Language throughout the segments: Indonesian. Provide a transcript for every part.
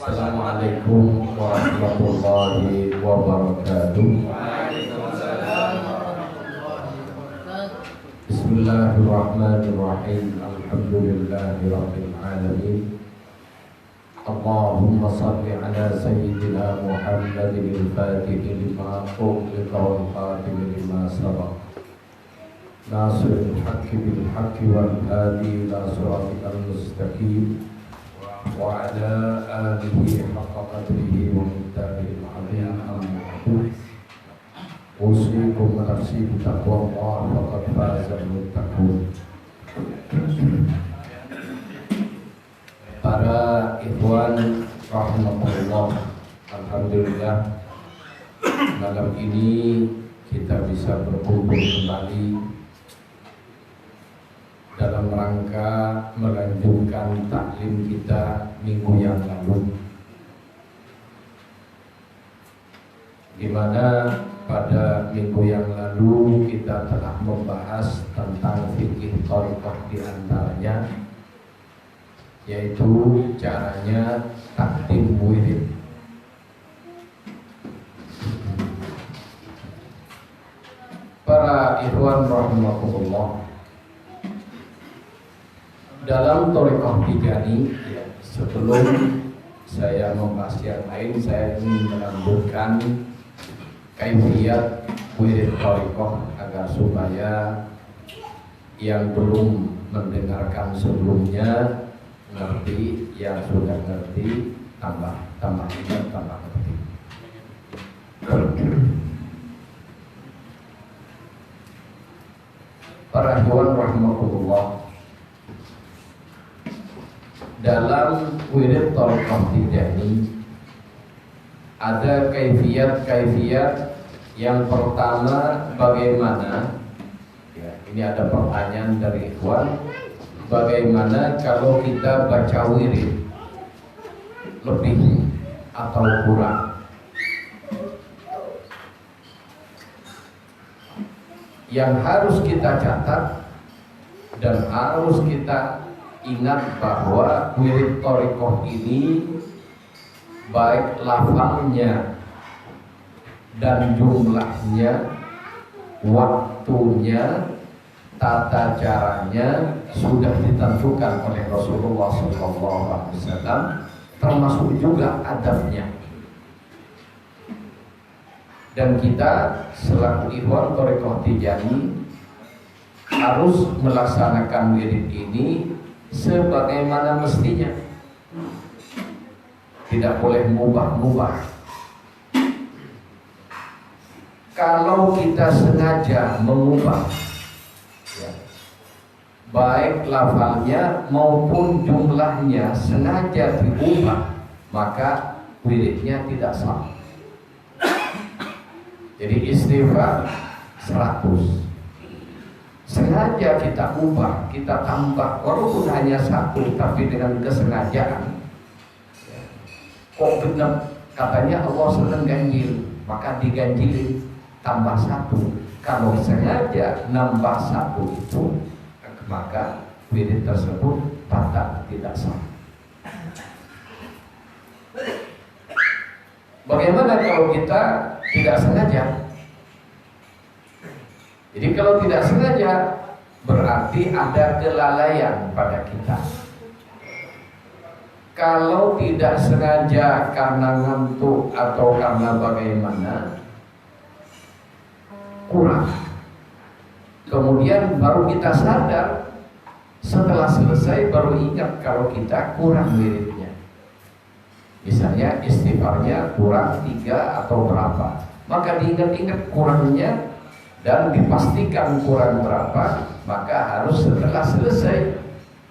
Assalamualaikum warahmatullahi wabarakatuh. Bismillahirrahmanirrahim. Alhamdulillahirabbil alamin. Allahumma shalli ala sayyidina Muhammadin al-Fatih lima ughliqa wal khatim lima sabaq. Nasirul haqqi bil haqqi wal hadi ila siratal mustaqim. Wa ala alihi haqqa qadrihi wa miqdarihi al-'azim. Usikum wa nafsi bi taqwallah faqad faza al-muttaqun. Para ikhwan rahimakumullah, alhamdulillah malam ini kita bisa berkumpul kembali dalam rangka melanjutkan taklim kita minggu yang lalu, di mana pada minggu yang lalu kita telah membahas tentang fikih thariqah, di antaranya yaitu caranya takdim wirid. Para ikhwan rahimakumullah, dalam thariqah Tijani, sebelum saya membahas yang lain, saya ingin melanjutkan kaifiyat wirid thariqah agar supaya yang belum mendengarkan sebelumnya ngerti, yang sudah ngerti tambah ingat, tambah ngerti. Para ikhwan rahimakumullah, dalam wirid thariqah Tijani ada kaifiyat yang pertama, bagaimana, ini ada pertanyaan dari ikhwan, bagaimana kalau kita baca wirid lebih atau kurang? Yang harus kita catat dan harus kita ingat bahwa wirid thariqah ini baik lafalnya dan jumlahnya, waktunya, tata caranya sudah ditentukan oleh Rasulullah SAW, termasuk juga adabnya. Dan kita selaku ikhwan thariqah Tijani harus melaksanakan wirid ini sebagaimana mestinya, tidak boleh mubah-mubah. Kalau kita sengaja mengubah, baik lafalnya maupun jumlahnya sengaja diubah, maka wiridnya tidak sah. Jadi istighfar 100, sengaja kita ubah, kita tambah, walaupun hanya 1, tapi dengan kesengajaan. Kok genap, katanya Allah senang ganjil, maka diganjili tambah 1. Kalau sengaja nambah 1 itu, maka wirid tersebut batal, tidak sah. Bagaimana kalau kita tidak sengaja? Jadi kalau tidak sengaja berarti ada kelalaian pada kita. Kalau tidak sengaja karena ngantuk atau karena bagaimana, kurang. Kemudian baru kita sadar, setelah selesai baru ingat kalau kita kurang wiridnya. Misalnya istighfarnya kurang 3 atau berapa, maka diingat-ingat kurangnya dan dipastikan kurang berapa, maka harus setelah selesai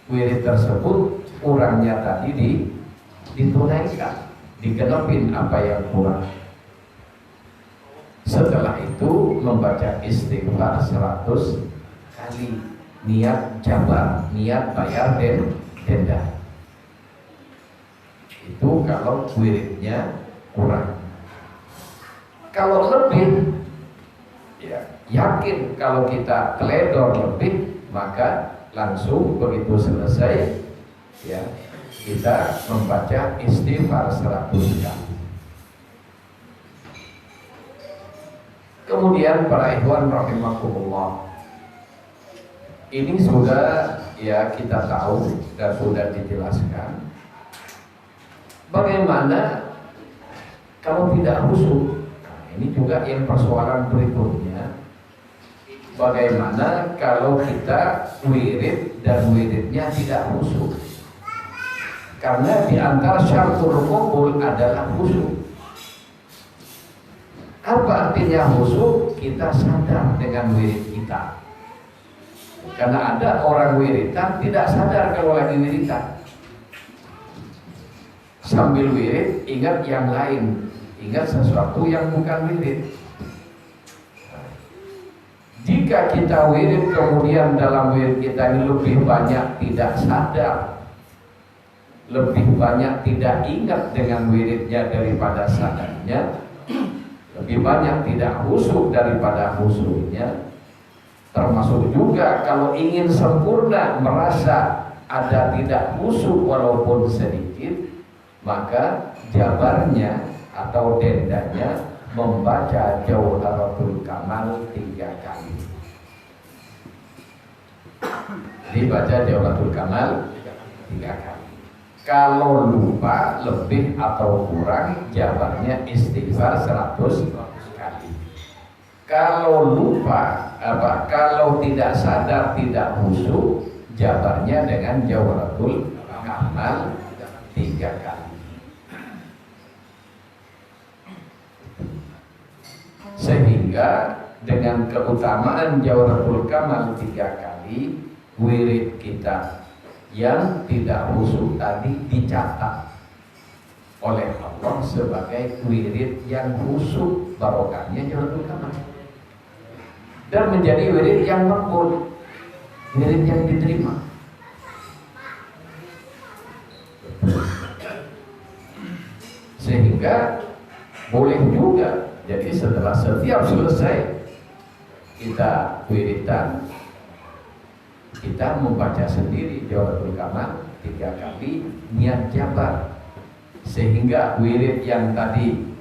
wirid tersebut kurangnya tadi ditunaikan, digenepin apa yang kurang. Setelah itu membaca istighfar 100 kali, niat jabar, niat bayar denda. Itu kalau wiridnya kurang. Kalau lebih, ya yakin kalau kita teledor lebih, maka langsung begitu selesai, ya kita membaca istighfar 100 kali. Kemudian para ikhwan rahimakumullah, ini sudah ya kita tahu dan sudah dijelaskan bagaimana kalau tidak khusyuk. Nah, ini juga yang persoalan berikutnya, bagaimana kalau kita wirid dan wiridnya tidak khusyuk. Karena di antara syaratul qabul adalah khusyuk. Apa artinya khusyuk? Kita sadar dengan wirid kita. Karena ada orang wiridan tidak sadar kalau lagi wiridan. Sambil wirid ingat yang lain, ingat sesuatu yang bukan wirid. Jika kita wirid kemudian dalam wirid kita ini lebih banyak tidak sadar, lebih banyak tidak ingat dengan wiridnya daripada sadarnya, lebih banyak tidak khusyuk daripada khusyuknya. Termasuk juga kalau ingin sempurna merasa ada tidak khusyuk walaupun sedikit, maka jabarnya atau dendanya membaca Jauharatul Kamal 3 kali. Jadi baca Jauharatul Kamal 3 kali. Kalau lupa lebih atau kurang, jabarnya istighfar 100 kali. Kalau lupa kalau tidak sadar tidak khusyuk, jabarnya dengan Jauharatul Kamal 3 kali. Sehingga dengan keutamaan Jauharatul Kamal 3 kali, wirid kita yang tidak khusyuk tadi dicatat oleh Allah sebagai wirid yang khusyuk, barokahnya Jauharatul Kamal, dan menjadi wirid yang makbul, wirid yang diterima. Sehingga boleh juga, jadi setelah setiap selesai kita wiridan, kita membaca sendiri Jauharatul Kamal 3 kali, niat jabar, sehingga wirid yang tadi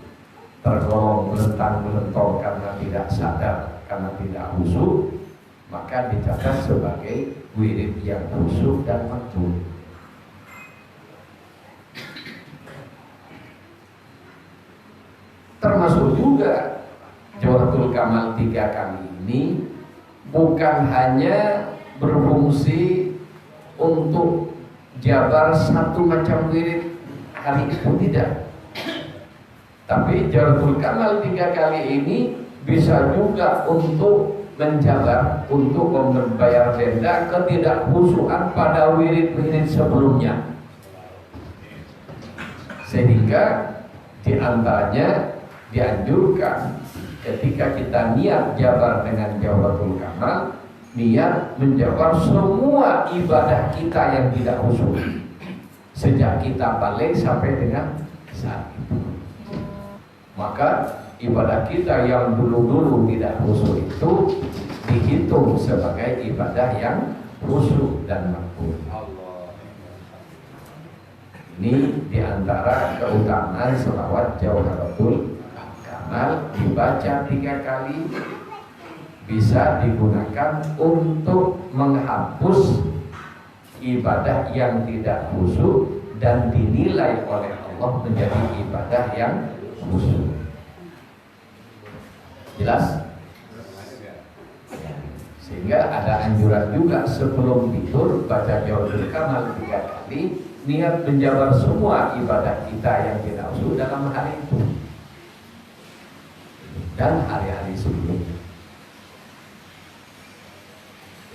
tergolong melentang-melentong karena tidak sadar, karena tidak khusyuk, maka dicatat sebagai wirid yang khusyuk dan makbul. Termasuk juga Jauharatul Kamal 3 kali ini bukan hanya berfungsi untuk jabar satu macam wirid hari itu, tidak. Tapi Jauharatul Kamal 3 kali ini bisa juga untuk menjabar, untuk membayar denda ketidakkhusyukan pada wirid-wirid sebelumnya. Sehingga diantaranya dianjurkan ketika kita niat jabar dengan Jauharatul Kamal, niat menjabar semua ibadah kita yang tidak khusyuk sejak kita balik sampai dengan saat itu. Maka ibadah kita yang dulu-dulu tidak khusyuk itu dihitung sebagai ibadah yang khusyuk dan makbul. Ini diantara keutamaan selawat Jauharatul Kamal, dibaca 3 kali, bisa digunakan untuk menghapus ibadah yang tidak khusyuk dan dinilai oleh Allah menjadi ibadah yang khusyuk. Jelas? Sehingga ada anjuran juga sebelum tidur baca Jauharatul Kamal 3 kali, niat menjabar semua ibadah kita yang tidak khusyuk dalam hari itu dan hari-hari sebelumnya.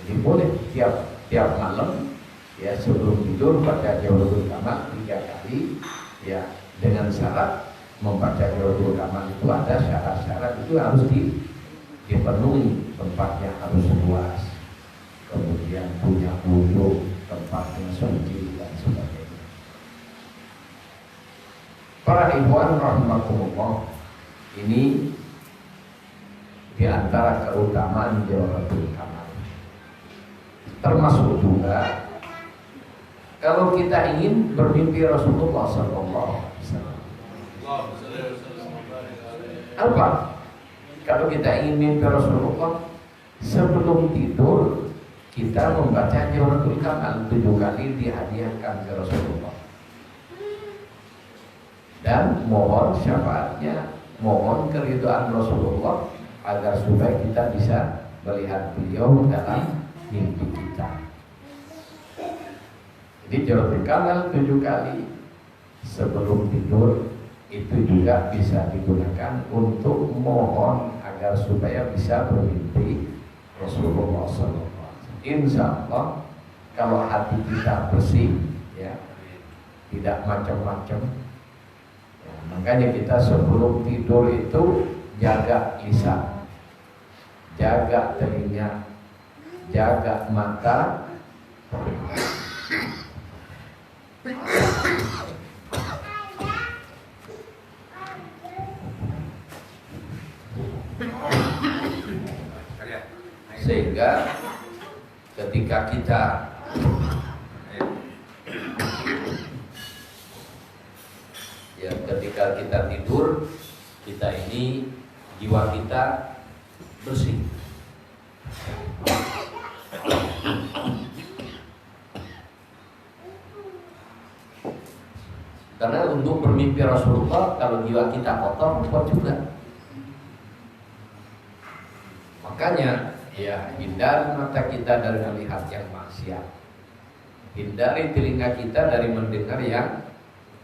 Jadi boleh tiap malam ya sebelum tidur baca Jauharatul Kamal 3 kali, ya dengan syarat membaca Jauharatul Kamal itu ada syarat-syarat, itu harus dipenuhi. Tempatnya harus luas, kemudian punya wudhu, tempatnya suci dan sebagainya. Para ikhwan rahimakumullah, ini diantara keutamaan Jauharatul Kamal. Termasuk juga Kalau kita ingin bermimpi Rasulullah Sallallahu Alaihi Wasallam, apa? Kalau kita ingin mimpi Rasulullah, sebelum tidur kita membaca Jawharatul Kamal 7 kali dihadiahkan ke Rasulullah dan mohon syafaatnya, mohon keridhaan Rasulullah agar supaya kita bisa melihat beliau dalam mimpi kita. Jadi Jawharatul Kamal 7 kali sebelum tidur itu juga bisa digunakan untuk mohon agar supaya bisa bermimpi Rasulullah SAW. Insya Allah kalau hati kita bersih, ya, tidak macam-macam, ya, makanya kita sebelum tidur itu jaga lisan, jaga telinga, jaga mata, sehingga ketika kita tidur, kita ini jiwa kita bersih. Karena untuk bermimpi Rasulullah, kalau jiwa kita kotor, repot juga. Makanya, ya, hindari mata kita dari melihat yang maksiat, hindari telinga kita dari mendengar yang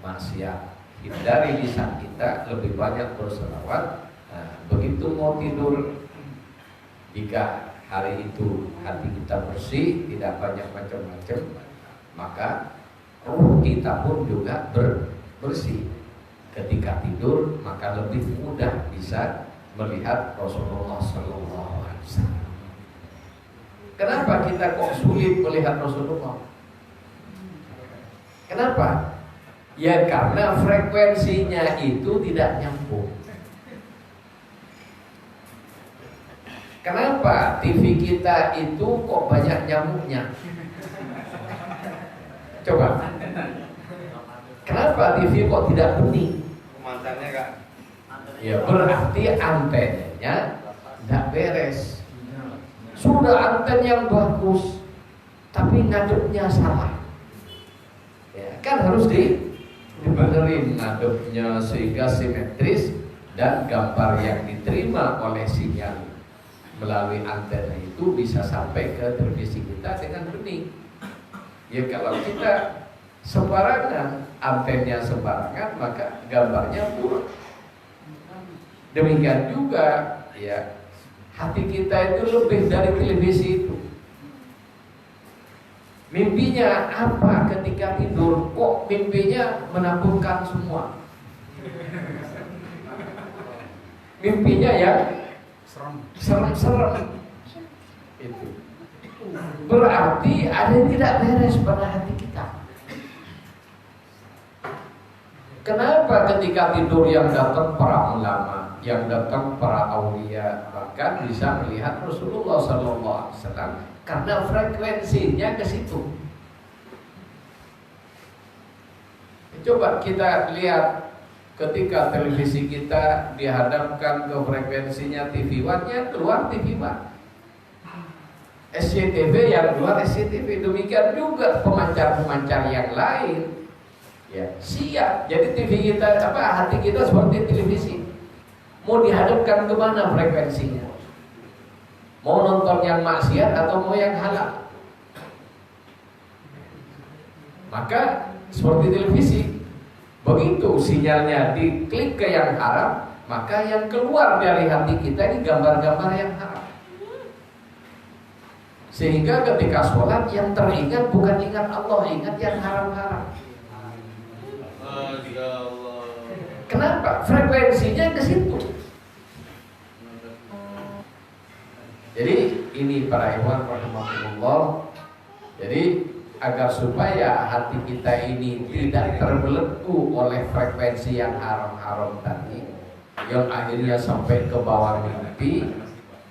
maksiat, hindari lisan kita lebih banyak berselawat. Nah, begitu mau tidur, jika hari itu hati kita bersih, tidak banyak macam-macam, maka ruh kita pun juga bersih. Ketika tidur, maka lebih mudah bisa melihat Rasulullah SAW. Kenapa kita kok sulit melihat Rasulullah? Kenapa? Ya karena frekuensinya itu tidak nyambung. Kenapa TV kita itu kok banyak nyamuknya? Coba. Kenapa TV kok tidak bening? Pemancarnya Kak. Ya berarti antenanya tidak beres. Sudah anten yang bagus, tapi ngadepnya salah. Ya, kan harus dibenerin ngadepnya sehingga simetris dan gambar yang diterima oleh sinyal melalui antena itu bisa sampai ke televisi kita dengan bening. Ya kalau kita sembarangan, antennya sembarangan, maka gambarnya buruk. Demikian juga, ya, hati kita itu lebih dari televisi itu. Mimpinya apa ketika tidur? Kok mimpinya menakutkan semua? Mimpinya ya serem-serem. Itu berarti ada yang tidak beres pada hati kita. Kenapa ketika tidur yang datang para ulama, yang datang para aulia, bahkan bisa melihat Rasulullah SAW? Karena frekuensinya ke situ. Coba kita lihat ketika televisi kita dihadapkan ke frekuensinya TV One-nya keluar TV One, SCTV yang keluar SCTV. Demikian juga pemancar-pemancar yang lain. Ya, siap. Jadi TV kita, hati kita seperti televisi. Mau dihadapkan kemana frekuensinya? Mau nonton yang maksiat atau mau yang halal? Maka seperti televisi, begitu sinyalnya diklik ke yang haram, maka yang keluar dari hati kita ini gambar-gambar yang haram. Sehingga ketika sholat yang teringat bukan ingat Allah, ingat yang haram-haram. Kenapa? Frekuensinya ke situ. Jadi ini para ikhwan rahimahullah. Jadi agar supaya hati kita ini tidak terbelenggu oleh frekuensi yang haram-haram tadi, yang akhirnya sampai ke bawah mimpi,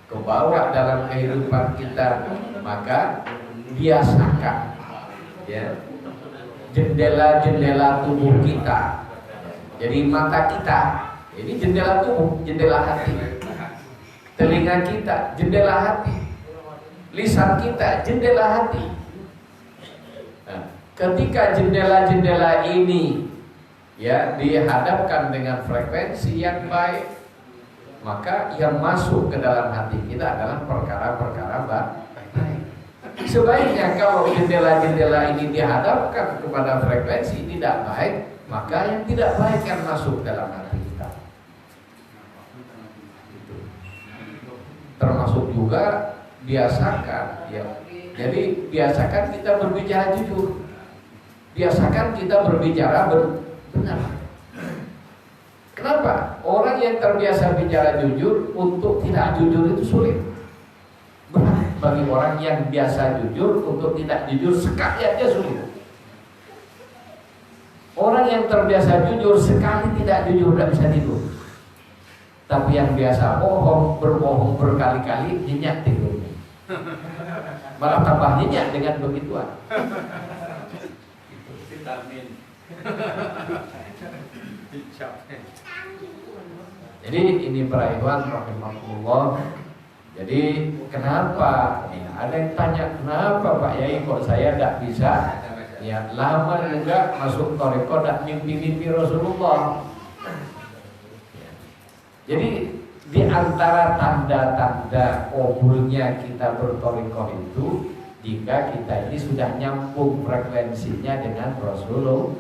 ke bawah dalam kehidupan kita, maka biasakan, ya, jendela-jendela tubuh kita. Jadi mata kita, ini jendela tubuh, jendela hati. Telinga kita, jendela hati. Lisan kita, jendela hati. Nah, ketika jendela-jendela ini ya dihadapkan dengan frekuensi yang baik, maka yang masuk ke dalam hati kita adalah perkara-perkara baik. Sebaiknya kalau jendela-jendela ini dihadapkan kepada frekuensi tidak baik, maka yang tidak baik yang masuk dalam hati kita. Termasuk juga biasakan ya. Jadi biasakan kita berbicara jujur. Biasakan kita berbicara benar. Kenapa? Orang yang terbiasa bicara jujur untuk tidak jujur itu sulit. Berat bagi orang yang biasa jujur untuk tidak jujur sekali aja sulit. Orang yang terbiasa jujur sekali tidak jujur tidak bisa tidur. Tapi yang biasa berbohong berkali-kali nyenyak tidurnya. Malah tambah nyenyak dengan begituan. Jadi ini para ikhwan rahimakumullah. Jadi kenapa? Ya, ada yang tanya kenapa Pak Yai kok saya tidak bisa? Ya lama juga masuk thariqah dan mimpi-mimpi Rasulullah. Ya. Jadi di antara tanda-tanda kabulnya kita berthariqah itu jika kita ini sudah nyambung frekuensinya dengan Rasulullah.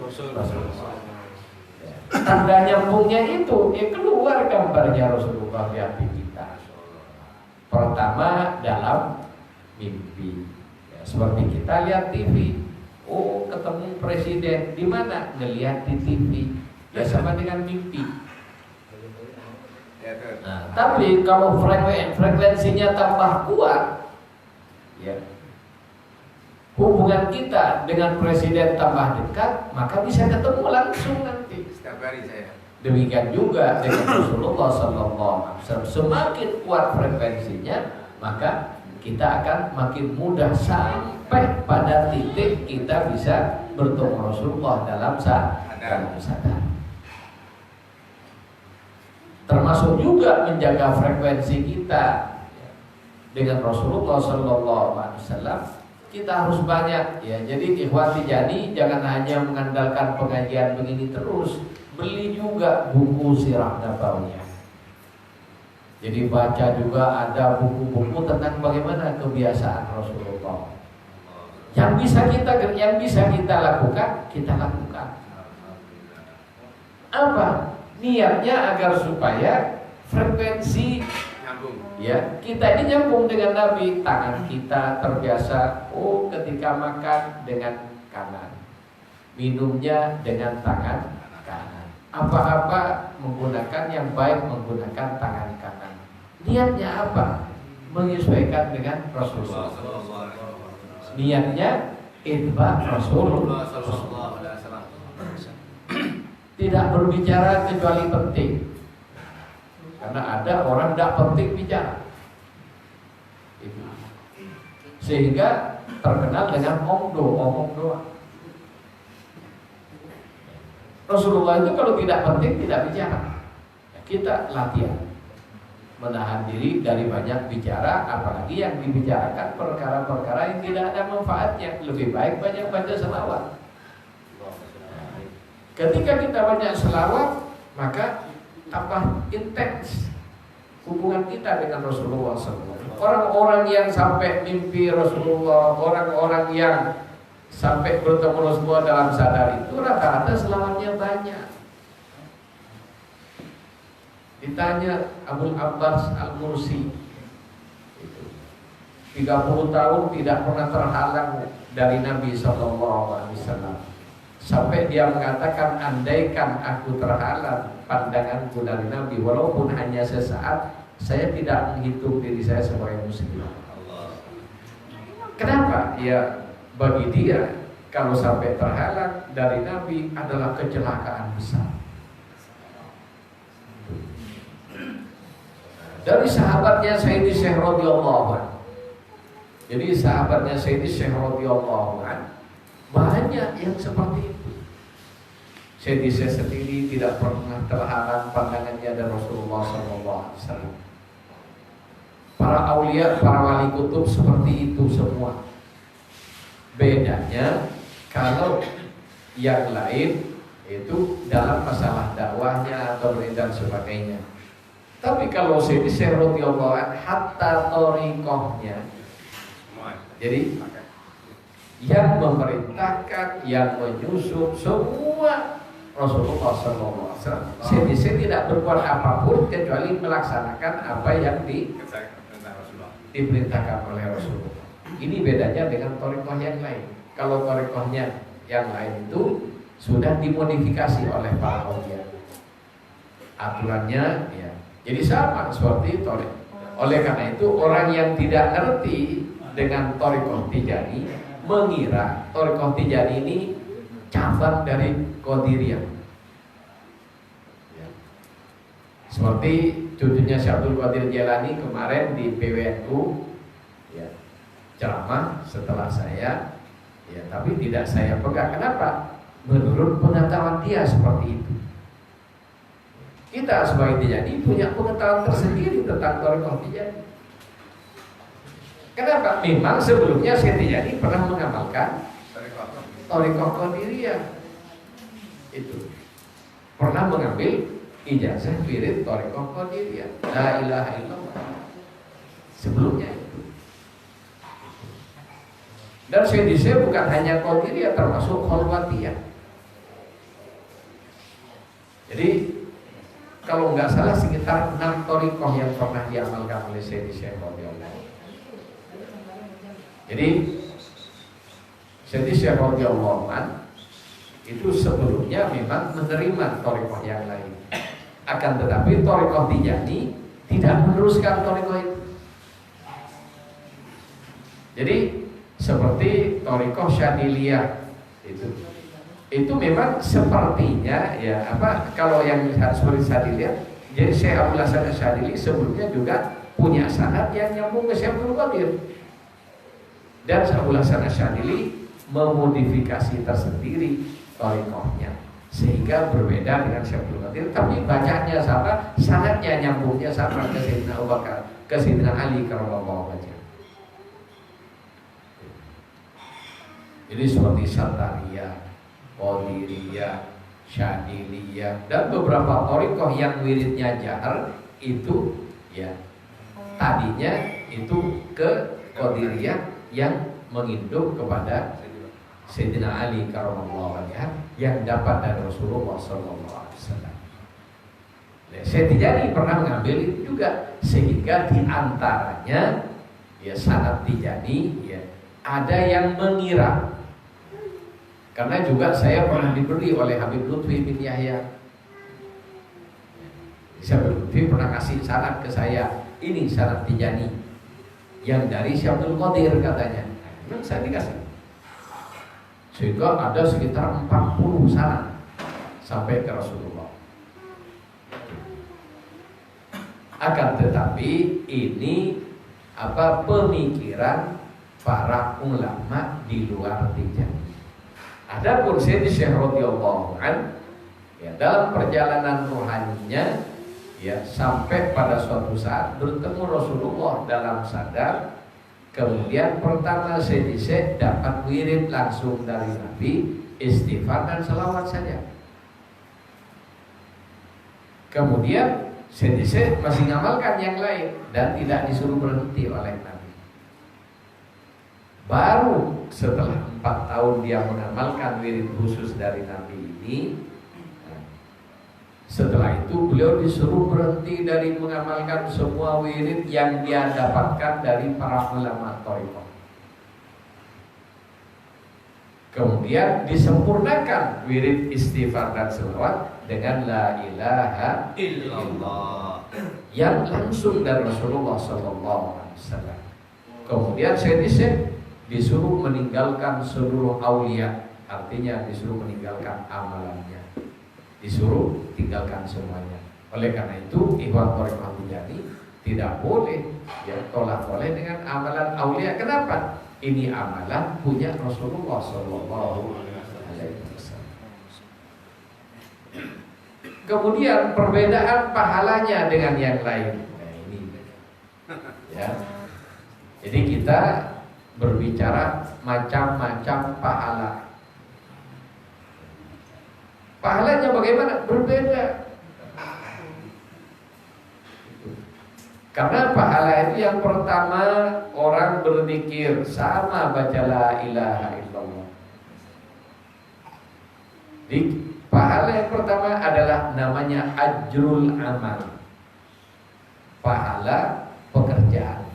Ya. Tanda nyambungnya itu keluar gambarnya Rasulullah di hati kita. Pertama dalam mimpi, ya, seperti kita lihat TV, ketemu presiden di mana? Ngelihat di TV, ya sama dengan mimpi. Nah, tapi kalau frekuensinya tambah kuat, ya, hubungan kita dengan presiden tambah dekat, maka bisa ketemu langsung nanti. Setiap hari saya. Demikian juga dengan Rasulullah SAW. Semakin kuat frekuensinya, maka kita akan makin mudah sampai pada titik kita bisa bertemu Rasulullah dalam sadar. Termasuk juga menjaga frekuensi kita dengan Rasulullah SAW. Kita harus banyak ya. Jadi ikhwati jadi jangan hanya mengandalkan pengajian begini terus. Beli juga buku sirah nabawiyah. Jadi baca juga ada buku-buku tentang bagaimana kebiasaan Rasulullah. Yang bisa kita lakukan, kita lakukan. Apa? Niatnya agar supaya frekuensi ya, kita ini nyambung dengan Nabi. Tangan kita terbiasa ketika makan dengan kanan. Minumnya dengan tangan kanan. Apa-apa menggunakan yang baik menggunakan tangan kanan. Niatnya apa? Menyesuaikan dengan Rasulullah. Niatnya itba Rasulullah. Tidak berbicara kecuali penting. Karena ada orang tidak penting bicara. Sehingga terkenal dengan omong doang. Rasulullah itu kalau tidak penting tidak bicara. Kita latihan menahan diri dari banyak bicara, apalagi yang dibicarakan perkara-perkara yang tidak ada manfaatnya. Lebih baik banyak baca selawat. Ketika kita banyak selawat, maka tambah intens hubungan kita dengan Rasulullah SAW. Orang-orang yang sampai mimpi Rasulullah, orang-orang yang sampai bertemu Rasulullah dalam sadar itu rata-rata selawatnya banyak. Ditanya Abul Abbas Al-Mursi 30 tahun tidak pernah terhalang dari Nabi SAW. Sampai dia mengatakan, andaikan aku terhalang pandanganku dari Nabi walaupun hanya sesaat, saya tidak menghitung diri saya sebagai muslim. Kenapa? Ya bagi dia kalau sampai terhalang dari Nabi adalah kecelakaan besar. Dari sahabatnya Sayyidi Syekh radhiyallahu anhu. Jadi sahabatnya Sayyidi Syekh radhiyallahu anhu Banyak yang seperti itu. Saya sendiri tidak pernah terhalang pandangannya dari Rasulullah SAW. Para aulia, para wali kutub seperti itu semua. Bedanya kalau yang lain itu dalam masalah dakwahnya atau dan sebagainya. Tapi kalau Sayyidi Syekh radhiyallahu anhu hatta thariqahnya, jadi yang memerintahkan, yang menyusun semua Rasulullah SAW. Sayyidi Syekh tidak berbuat apapun kecuali melaksanakan apa yang diperintahkan oleh Rasulullah. Ini bedanya dengan thariqah yang lain. Kalau thariqahnya yang lain itu sudah dimodifikasi oleh para aulia. Aturannya ya. Jadi sama seperti thariqah. Oleh karena itu orang yang tidak ngerti dengan thariqah Tijani mengira thariqah Tijani ini cabang dari Qadiriyah. Ya. Seperti cucunya Syekh Abdul Qadir Jailani kemarin di PWNU ya, ceramah setelah saya. Ya, tapi tidak saya pegang. Kenapa? Menurut pengetahuan dia seperti itu. Kita sebagai Tijani punya pengetahuan tersendiri tentang thariqah Tijani. Kenapa? Memang sebelumnya Syekh Tijani pernah mengamalkan thariqah Qadiriyah. Itu pernah mengambil ijazah wirid thariqah Qadiriyah. La ilaha illallah. Sebelumnya itu. Dan Syekh bukan hanya Qadiriyah, termasuk Khalwatiyah. Jadi kalau nggak salah sekitar 6 thariqah yang pernah diamalkan oleh Syekh radhiyallahu. Jadi Syekh radhiyallahu itu sebelumnya memang menerima thariqah yang lain. Akan tetapi thariqah Tijani tidak meneruskan thariqah itu. Jadi seperti thariqah Syadiliyah itu memang sepertinya ya apa kalau yang seperti Syadiliyah, jadi Syekh Abdul Hasan Asyadili sebelumnya juga punya sanad yang nyambung ke Syekh Abdul Qadir, dan Syekh Abdul Hasan Asyadili memodifikasi tersendiri thariqahnya sehingga berbeda dengan Syekh Abdul Qadir, tapi bacanya sama, sanadnya nyambungnya sama ke Sayyidina Abu Bakar, ke Sayyidina Ali karramallahu wajhah. Jadi seperti Satariyah, Qadiriyah, Syadiliyah, dan beberapa thariqah yang wiridnya jahar itu ya tadinya itu ke Qadiriyah yang menginduk kepada Sayyidina Ali karramallahu wajhah yang dapat dari Rasulullah SAW. Saya Tijani pernah mengambil itu juga, sehingga diantaranya ya sanad Tijani ya ada yang mengira. Karena juga saya pernah diberi oleh Habib Lutfi bin Yahya. Habib Lutfi pernah kasih sanad ke saya, ini sanad Tijani yang dari Syekh Abdul Qadir katanya. Memang saya dikasih. Sehingga ada sekitar 40 sanad sampai ke Rasulullah. Akan tetapi ini apa pemikiran para ulama di luar Tijani. Adapun Syekh radhiyallahu an ya dalam perjalanan rohaninya ya sampai pada suatu saat bertemu Rasulullah dalam sadar, kemudian pertama Syekh dapat wirid langsung dari Nabi, istighfar dan selawat saja. Kemudian Syekh masih ngamalkan yang lain dan tidak disuruh berhenti oleh Nabi. Baru setelah 4 tahun dia mengamalkan wirid khusus dari Nabi ini, setelah itu beliau disuruh berhenti dari mengamalkan semua wirid yang dia dapatkan dari para ulama thariqah. Kemudian disempurnakan wirid istighfar dan selawat dengan la ilaha illallah yang langsung dari Rasulullah SAW. Kemudian Syekh disuruh meninggalkan seluruh aulia, artinya disuruh meninggalkan amalannya, disuruh tinggalkan semuanya. Oleh karena itu ikhwan thariqah Tijani tidak boleh ya tolak boleh dengan amalan aulia. Kenapa? Ini amalan punya Rasulullah Shallallahu Alaihi Wasallam. Kemudian perbedaan pahalanya dengan yang lain. Nah, ini ya. Jadi kita berbicara macam-macam pahala. Pahalanya bagaimana? Berbeda. Karena pahala itu yang pertama orang berzikir sama baca la ilaha illallah. Di pahala yang pertama adalah namanya ajrul amal. Pahala pekerjaan.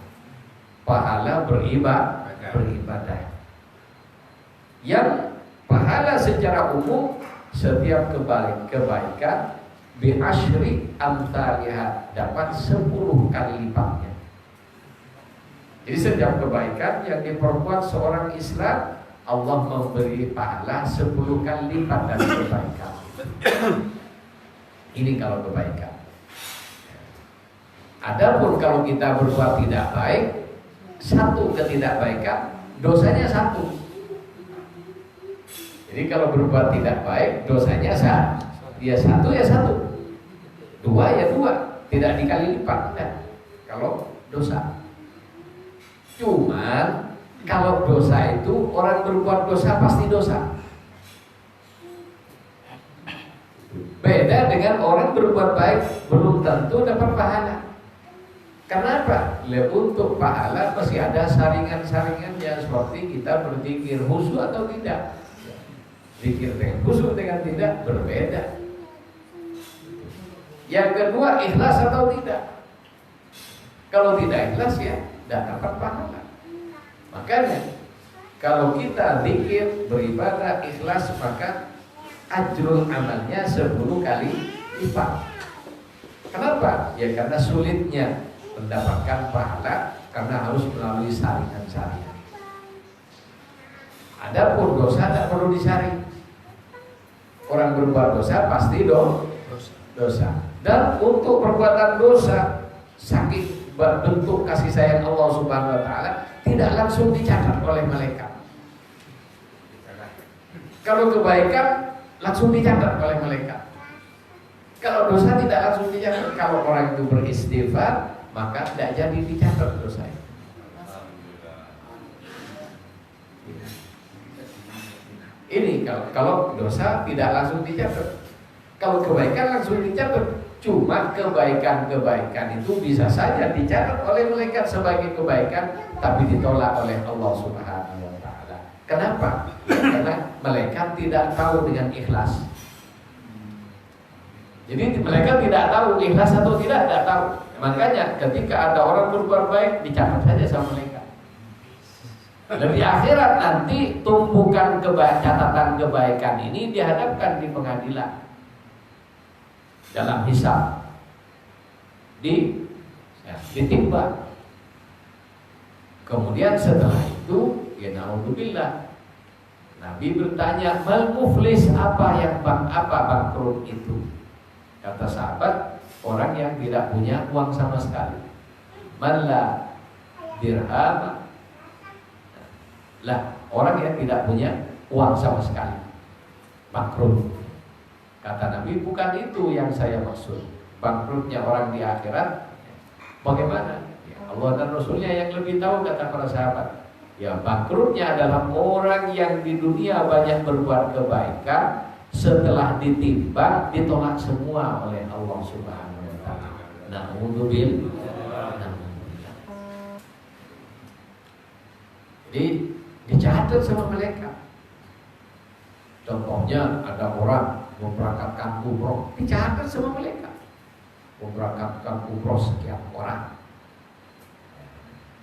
Pahala beribadah. Yang pahala secara umum setiap kebaikan bi'asyri amthaliha dapat 10 kali lipatnya. Jadi setiap kebaikan yang diperbuat seorang Islam, Allah memberi pahala 10 kali lipat dari kebaikan. Ini kalau kebaikan. Adapun kalau kita berbuat tidak baik, satu ketidakbaikan, dosanya satu. Jadi kalau berbuat tidak baik, dosanya ya satu ya satu. Dua ya dua, tidak dikali lipat ya. Kalau dosa. Cuman kalau dosa itu orang berbuat dosa pasti dosa. Beda dengan orang berbuat baik belum tentu dapat pahala. Kenapa? Untuk pahala masih ada saringan-saringannya seperti kita berzikir khusyuk atau tidak. Zikir dengan khusyuk dengan tidak berbeda. Yang kedua, ikhlas atau tidak. Kalau tidak ikhlas ya tidak dapat pahala. Makanya kalau kita zikir, beribadah, ikhlas, maka ajrul amalnya 10 kali lipat. Kenapa? Ya karena sulitnya mendapatkan pahala karena harus melalui saringan-saringan. Adapun dosa tidak perlu disaring. Orang berbuat dosa pasti dosa. Dan untuk perbuatan dosa, saking bentuk kasih sayang Allah Subhanahu Wa Taala tidak langsung dicatat oleh malaikat. Kalau kebaikan langsung dicatat oleh malaikat. Kalau dosa tidak langsung dicatat. Kalau orang itu beristighfar, maka tidak jadi dicatat dosanya. Ini kalau dosa tidak langsung dicatat. Kalau kebaikan langsung dicatat. Cuma kebaikan-kebaikan itu bisa saja dicatat oleh malaikat sebagai kebaikan, tapi ditolak oleh Allah Subhanahu Wa Taala. Kenapa? Karena malaikat tidak tahu dengan ikhlas. Jadi malaikat tidak tahu ikhlas atau tidak tahu. Makanya ketika ada orang berbuat baik dicatat saja sama malaikat. Lebih akhirat nanti tumpukan catatan kebaikan ini dihadapkan di pengadilan dalam hisab ditimbang. Kemudian setelah itu ya naudzubillah, Nabi bertanya, mal muflis, apa bangkrut itu? Kata sahabat, orang yang tidak punya uang sama sekali. Man la dirham, lah orang yang tidak punya uang sama sekali bangkrut. Kata Nabi, bukan itu yang saya maksud. Bangkrutnya orang di akhirat bagaimana? Ya, Allah dan Rasulnya yang lebih tahu, kata para sahabat. Ya, bangkrutnya adalah orang yang di dunia banyak berbuat kebaikan, setelah ditimbang ditolak semua oleh Allah Subhanahu Wa Taala. Na'udzubillah. Jadi dicatat sama malaikat. Contohnya ada orang memberangkatkan umroh, dicatat sama malaikat. Memberangkatkan umroh sekian orang.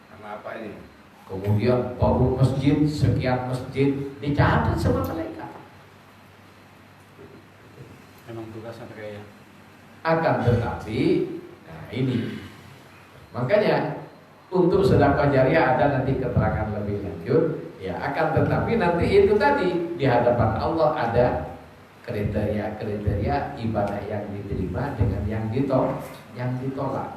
Karena apa ini? Kemudian bangun masjid, sekian masjid, dicatat sama malaikat. Memang tugasnya kayak. Akan tetapi, nah ini, makanya untuk sedekah jariah ada nanti keterangan lebih lanjut. Ya, akan tetapi nanti itu tadi di hadapan Allah ada kriteria ibadah yang diterima dengan yang ditolak.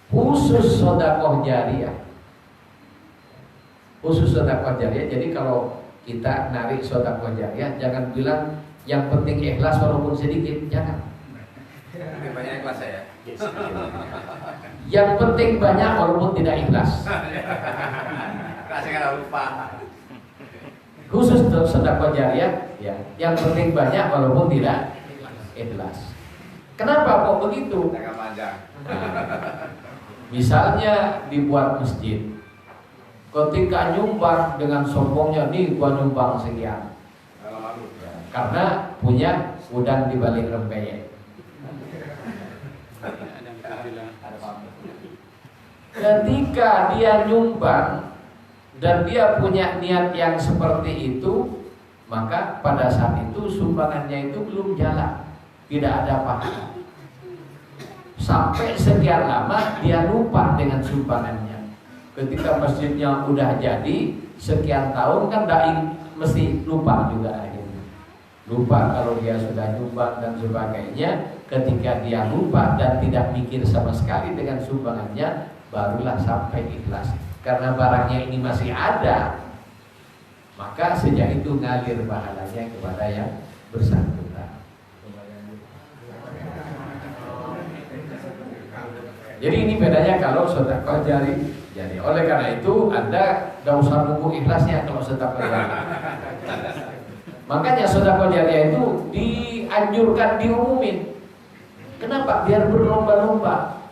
Khusus sedekah jariah khusus sedekah jariah. Jadi kalau kita narik sedekah jariah, jangan bilang yang penting ikhlas walaupun sedikit, jangan. Lebih banyak ikhlas ya. Yang penting banyak walaupun tidak ikhlas. Rasanya lupa. Khusus untuk sedekah jariah, ya, yang penting banyak walaupun tidak ikhlas. Kenapa kok begitu? Jangka panjang. Misalnya dibuat masjid, ketika nyumbang dengan sombongnya, nih gua nyumbang sekian, Kalau malu. karena punya udang di balik rempeyek. Ada yang bilang Ada pamit. Ketika dia nyumbang dan dia punya niat yang seperti itu, maka pada saat itu sumbangannya itu belum jalan, tidak ada pahala. Sampai sekian lama dia lupa dengan sumbangannya. Ketika masjidnya udah jadi sekian tahun kan mesti lupa juga akhirnya. Lupa kalau dia sudah nyumbang dan sebagainya. Ketika dia lupa dan tidak mikir sama sekali dengan sumbangannya, barulah sampai ikhlas. Karena barangnya ini masih ada, maka sejak itu ngalir pahalanya kepada yang bersangkutan. Jadi ini bedanya kalau sedekah jariah. Jadi oleh karena itu Anda gak usah nunggu ikhlasnya kalau sedekah jariah. Makanya sedekah jariah itu dianjurkan, diumumin. Kenapa? Biar berlomba-lomba.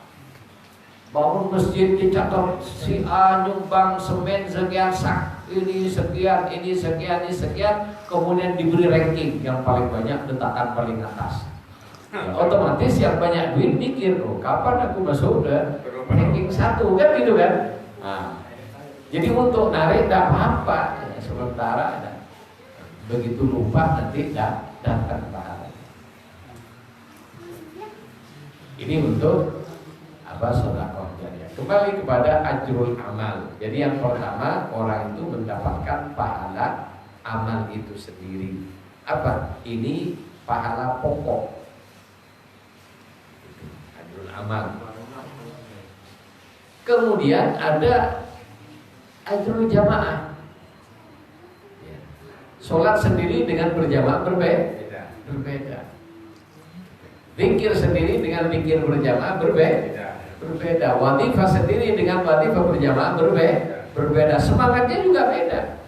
Bangun masjid dicatat si A nyumbang semen sekian sak, ini sekian, ini sekian, ini sekian, kemudian diberi ranking yang paling banyak, letakkan paling atas. Ya, otomatis yang banyak duit mikir, oh kapan aku masuk udah ranking 1 kan gitu kan? Nah, jadi untuk narik tidak apa-apa, ya, sementara ada. Begitu lupa nanti datang pahala. Ini untuk sedekah jariah. Kembali kepada ajrul amal. Jadi yang pertama, orang itu mendapatkan pahala amal itu sendiri. Apa? Ini pahala pokok. Ajrul amal. Kemudian ada ajrul jamaah. Sholat sendiri dengan berjamaah berbeda. Zikir sendiri dengan zikir berjamaah berbeda. Wadifah sendiri dengan wadifah berjamaah berbeda. Semangatnya juga beda.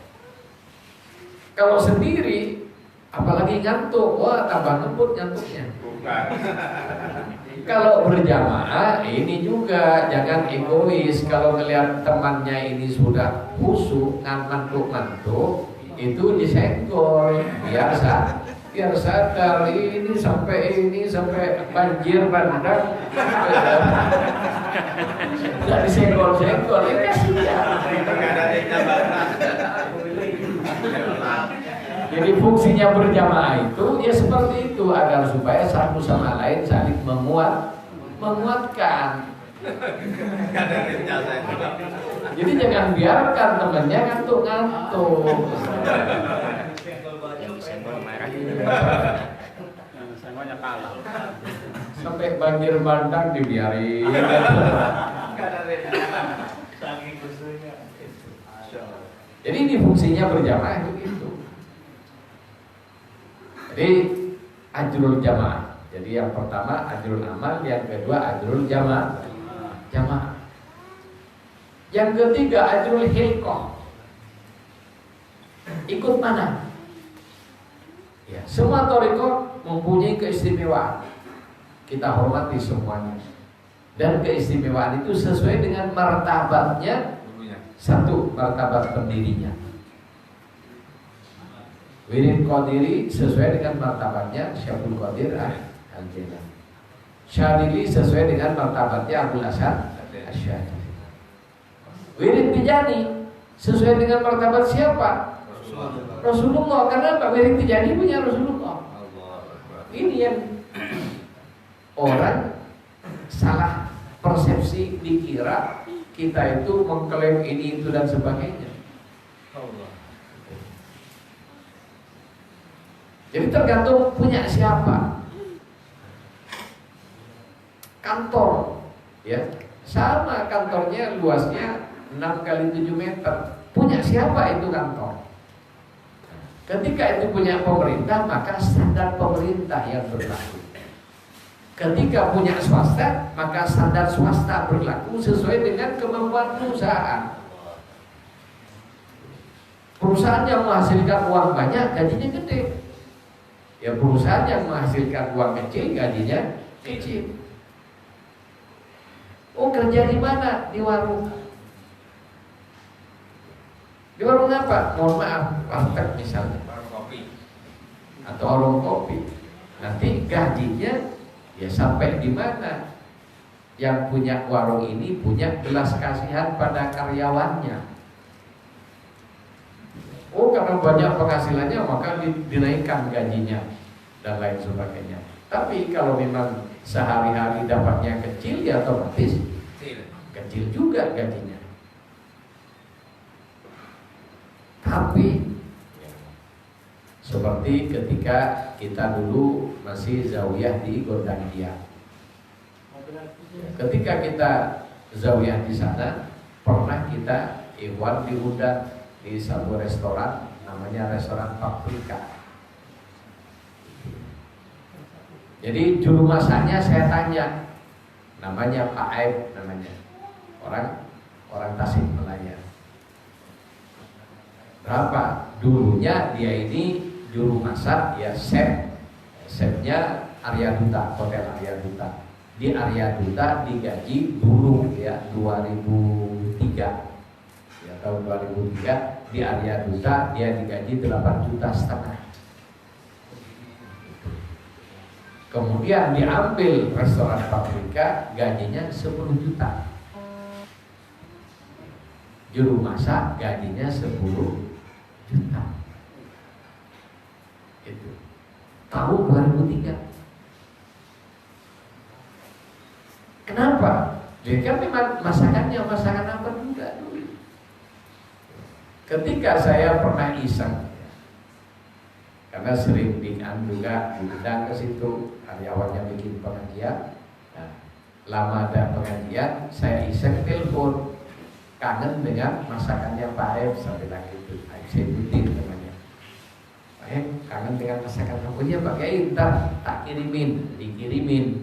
Kalau sendiri, apalagi ngantuk, wah tambah ngebut ngantuknya. Kalau berjamaah ini juga jangan egois. Kalau melihat temannya ini sudah khusyuk, ngantuk-ngantuk, itu disenggol, biasa. Biar sadar ini sampai banjir bandang. Tidak disenggol-senggol, ini kasihan. Jadi fungsinya berjamaah itu ya seperti itu, agar supaya satu sama lain saling menguatkan. Jadi jangan biarkan temannya ngantuk-ngantuk. semuanya kalah. Sampai banjir bandang dibiarin. Jadi ini fungsinya berjamaah begitu. Jadi ajrul jamaah. Jadi yang pertama ajrul amal, yang kedua ajrul jamaah. Yang ketiga ajrul hilqah. Ikut mana? Ya, semua thariqah mempunyai keistimewaan. Kita hormati semuanya. Dan keistimewaan itu sesuai dengan martabatnya. Satu, martabat pendirinya. Wirid Qadiri sesuai dengan martabatnya Syaikhul Qadir Al-Jilani. Syadili sesuai dengan martabatnya Abdul Hasan Asy-Syadzili. Wirid Tijani sesuai dengan martabat siapa? Rasulullah. Karena Pak Wirid Tijani punya Rasulullah. Ini yang orang salah persepsi, dikira kita itu mengklaim ini itu dan sebagainya. Jadi tergantung punya siapa. Kantor, ya, sama kantornya luasnya 6 kali 7 meter. Punya siapa itu kantor? Ketika itu punya pemerintah, maka standar pemerintah yang berlaku. Ketika punya swasta, maka standar swasta berlaku sesuai dengan kemampuan perusahaan. Perusahaan yang menghasilkan uang banyak, gajinya gede. Ya perusahaan yang menghasilkan uang kecil, gajinya kecil. Oh, kerja di mana? Di warung. Di warung apa? Mohon maaf, warteg misalnya. Warung kopi. Atau warung kopi. Nanti gajinya ya sampai di mana? Yang punya warung ini punya belas kasihan pada karyawannya. Oh, karena banyak penghasilannya maka dinaikkan gajinya dan lain sebagainya. Tapi kalau memang sehari-hari dapatnya kecil, ya otomatis kecil juga gajinya. Tapi seperti ketika kita dulu masih zawiyah di Gondangdia. Ketika kita zawiyah di sana, pernah kita ikhwan diundang di satu restoran, namanya restoran Paprika. Jadi juru masaknya saya tanya, namanya Pak Aib namanya, orang Tasikmalaya. Berapa? Dulunya dia ini juru masak, ya chefnya Arya Duta, Hotel Arya Duta. Di Arya Duta digaji dulu ya 2003. Ya tahun 2003 di Arya Duta dia digaji 8,5 juta. Kemudian diambil restoran Paprika, gajinya 10 juta. Juru masak gajinya 10 juta. Itu tahun 2003. Kenapa? Dia kan memang masakan apa juga dulu. Ketika saya pernah iseng, karena sering juga diundang ke situ, karyawannya bikin pengajian. Nah, lama ada pengajian, saya iseng telepon, kangen dengan masakannya Pak Aib, sampai lagi itu saya ikutin namanya. Pak Aib kangen dengan masakan kamunya Pak Kiai, ntar tak dikirimin.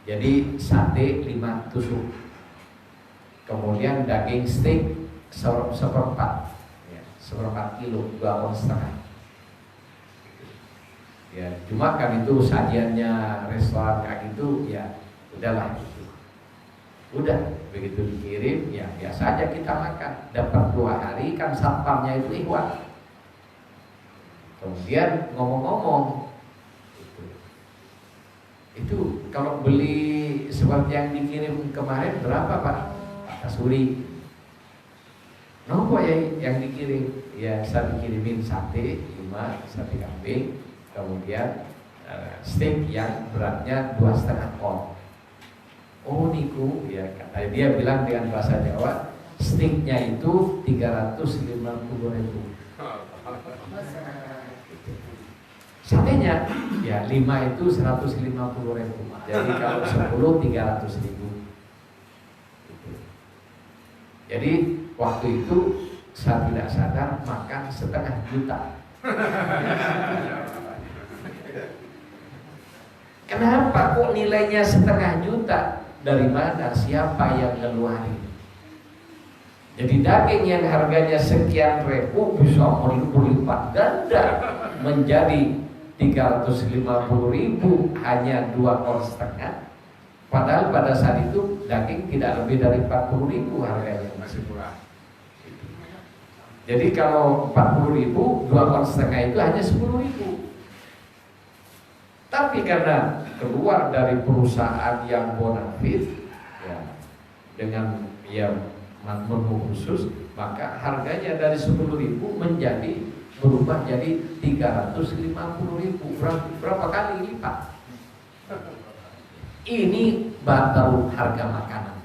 Jadi sate 5 tusuk, kemudian daging steak seperempat kilo, 2,5 ons. Ya, cuma kan itu sajiannya restoran kayak gitu, ya udahlah gitu. Udah begitu dikirim, ya biasa aja kita makan. Dapat 2 hari kan satpamnya itu ikhwan. Kemudian ngomong-ngomong, itu kalau beli seperti yang dikirim kemarin berapa Pak? Pak Kasuri. Nopo ya yang dikirim? Ya saya dikirimin sate 5, sate kambing. Kemudian steak yang beratnya 2,5 on. Oh niku ya, dia bilang dengan bahasa Jawa, steaknya itu 350.000. Satenya ya 5 itu 150.000. Jadi kalau 10 300.000. Jadi waktu itu saya tidak sadar makan 0,5 juta. Kenapa kok nilainya 0,5 juta? Dari mana? Siapa yang ngeluarin? Jadi daging yang harganya sekian ribu bisa berlipat ganda menjadi 350.000 hanya 2,5 ons. Padahal pada saat itu daging tidak lebih dari 40.000 harganya, masih murah. Jadi kalau 40.000, 2,5 ons itu hanya 10.000. Tapi karena keluar dari perusahaan yang bonafit, ya, dengan menu khusus, maka harganya dari 10.000 menjadi berubah jadi 350.000. Berapa kali lipat? Ini batal harga makanan.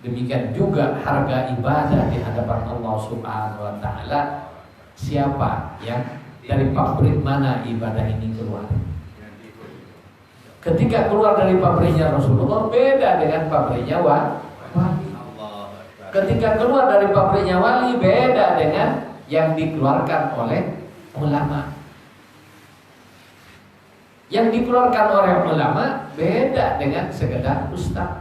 Demikian juga harga ibadah di hadapan Allah Subhanahu wa Ta'ala. Siapa yang dari pabrik mana ibadah ini keluar? Ketika keluar dari pabriknya Rasulullah beda dengan pabriknya wali. Ketika keluar dari pabriknya wali beda dengan yang dikeluarkan oleh ulama. Yang dikeluarkan oleh ulama beda dengan sekedar ustaz.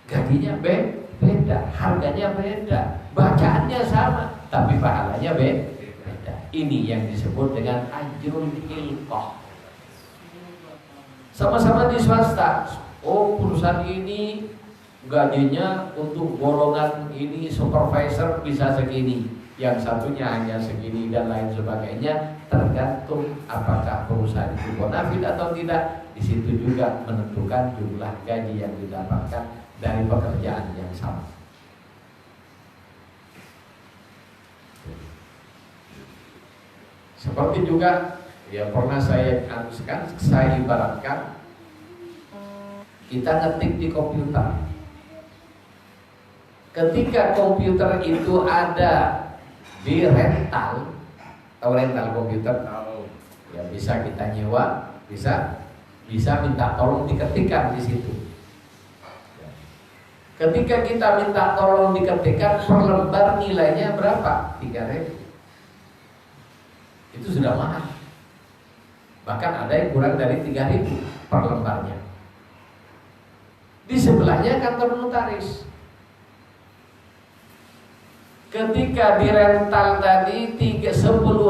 Gajinya beda, harganya beda, bacaannya sama, tapi pahalanya beda. Ini yang disebut dengan ajrul ilqah. Sama-sama di swasta. Oh, perusahaan ini gajinya untuk golongan ini supervisor bisa segini, yang satunya hanya segini dan lain sebagainya. Tergantung apakah perusahaan itu bonafit atau tidak. Di situ juga menentukan jumlah gaji yang didapatkan dari pekerjaan yang sama. Seperti juga yang pernah saya anuskan, saya ibaratkan kita ngetik di komputer. Ketika komputer itu ada di rental, tahu rental komputer? Tahu. Ya bisa kita nyewa, bisa minta tolong diketikkan di situ. Ketika kita minta tolong diketikkan, per lembar nilainya berapa? 3.000. Itu sudah mahal. Bahkan ada yang kurang dari 3.000 per lembarnya. Di sebelahnya kantor notaris. Ketika di rental tadi 10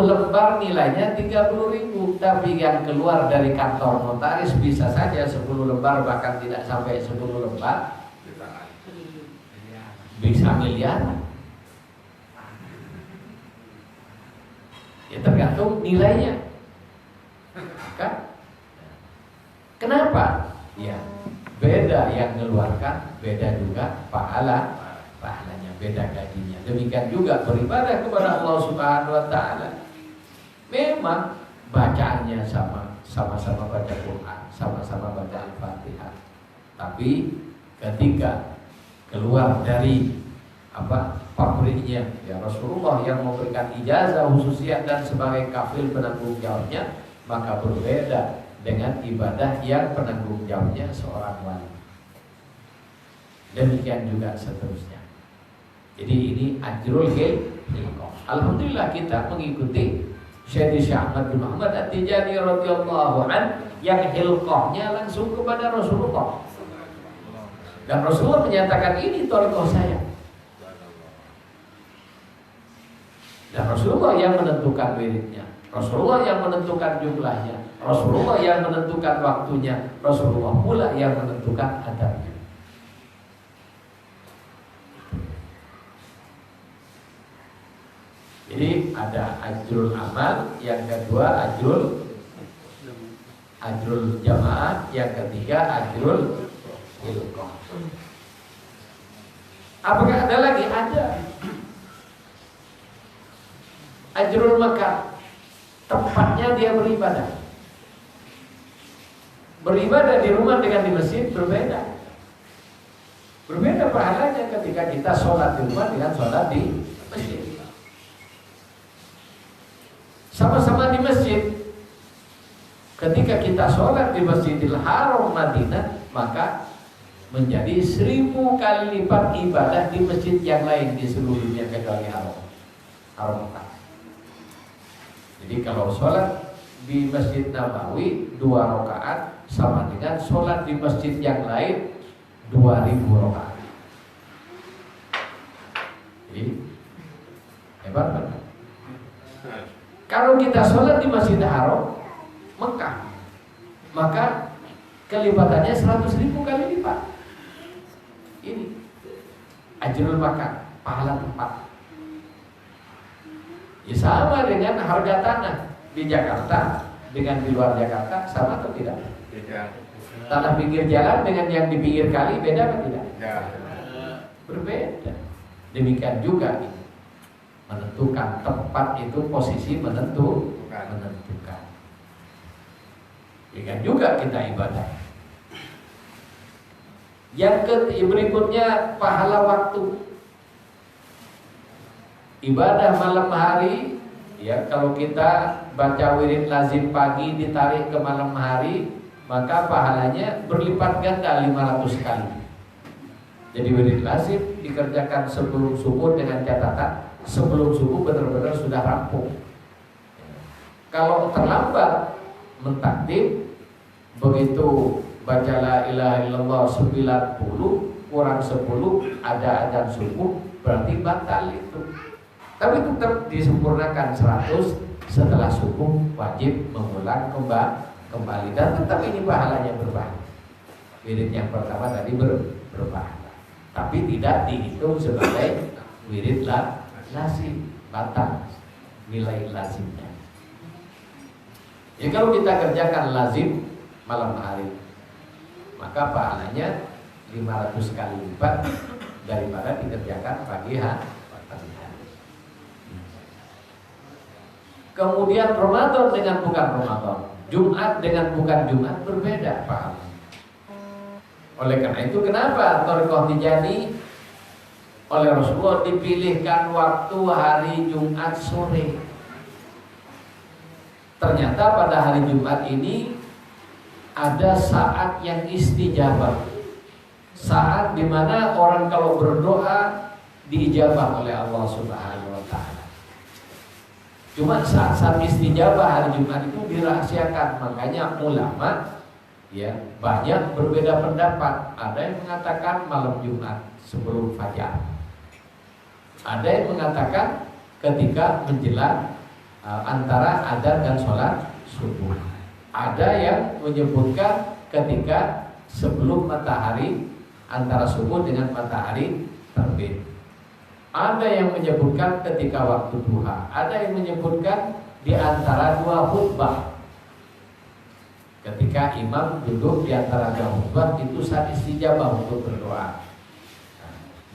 lembar nilainya 30.000, tapi yang keluar dari kantor notaris bisa saja 10 lembar, bahkan tidak sampai 10 lembar bisa miliaran. Ya tergantung nilainya. Kan? Kenapa? Ya beda yang mengeluarkan, beda juga pahalanya, beda gajinya. Demikian juga beribadah kepada Allah Subhanahu wa taala. Memang bacaannya sama-sama baca Quran, sama-sama baca Al-Fatihah. Tapi ketika keluar dari pabriknya, ya Rasulullah yang memberikan ijazah khususiyah dan sebagai kafil penanggung jawabnya, maka berbeda dengan ibadah yang penanggung jawabnya seorang wali. Demikian juga seterusnya. Jadi ini ajrul hilqah. Alhamdulillah kita mengikuti Syekh Ahmad bin Muhammad At-Tijani radhiyallahu an yang hilqahnya langsung kepada Rasulullah. Dan Rasulullah menyatakan ini thariqah saya. Dan Rasulullah yang menentukan wiridnya, Rasulullah yang menentukan jumlahnya, Rasulullah yang menentukan waktunya, Rasulullah pula yang menentukan adabnya. Jadi ada ajrul amal, yang kedua ajrul jamaah, yang ketiga ajrul hilqah. Apakah ada lagi? Ada. Ajrul makan, tempatnya dia beribadah. Beribadah di rumah dengan di masjid berbeda. Berbeda pahalanya ketika kita sholat di rumah dengan sholat di masjid. Sama-sama di masjid. Ketika kita sholat di Masjidil Haram Madinah, maka menjadi 1000 kali lipat ibadah di masjid yang lain di seluruh dunia kecuali Haram Mekah. Jadi kalau sholat di Masjid Nabawi 2 rakaat sama dengan sholat di masjid yang lain 2000 rakaat. Jadi hebat banget. Kalau kita sholat di Masjid Haram Mekah, maka kelipatannya 100.000 kali lipat. Ini ajrul makan, pahala tempat. Ya sama dengan harga tanah di Jakarta dengan di luar Jakarta, sama atau tidak? Beda. Tanah pinggir jalan dengan yang di pinggir kali beda atau tidak? Ya. Berbeda. Demikian juga ini. Menentukan tempat itu posisi menentukan. Demikian juga kita ibadah. Yang berikutnya pahala waktu. Ibadah malam hari, ya kalau kita baca wirid lazim pagi ditarik ke malam hari, maka pahalanya berlipat ganda 500 kali. Jadi wirid lazim dikerjakan sebelum subuh dengan catatan sebelum subuh benar-benar sudah rampung. Kalau terlambat mentakdim, begitu baca la ilaha illallah 90 kurang 10 ada azan subuh, berarti batal itu. Tapi tetap disempurnakan 100 setelah subuh wajib mengulang kembali dan tetap ini pahalanya berpahala. Wirid yang pertama tadi berpahala, tapi tidak dihitung sebagai wirid lazim, batal nilai lazimnya. Ya kalau kita kerjakan lazim malam hari, maka pahalanya 500 kali lipat daripada dikerjakan pagi hari. Kemudian Ramadan dengan bukan Ramadan, Jumat dengan bukan Jumat berbeda pahalanya. Oleh karena itu kenapa Thariqah Tijaniyah oleh Rasulullah dipilihkan waktu hari Jumat sore? Ternyata pada hari Jumat ini ada saat yang istijabah, saat dimana orang kalau berdoa diijabah oleh Allah Subhanahu Wa Taala. Cuma saat istijabah hari Jumat itu dirahasiakan, makanya ulama ya banyak berbeda pendapat. Ada yang mengatakan malam Jumat sebelum fajar, ada yang mengatakan ketika menjelang antara adzan dan sholat subuh, ada yang menyebutkan ketika sebelum matahari antara subuh dengan matahari terbit, ada yang menyebutkan ketika waktu duha, ada yang menyebutkan di antara dua khutbah. Ketika imam duduk di antara dua khutbah itu saat istijabah untuk berdoa.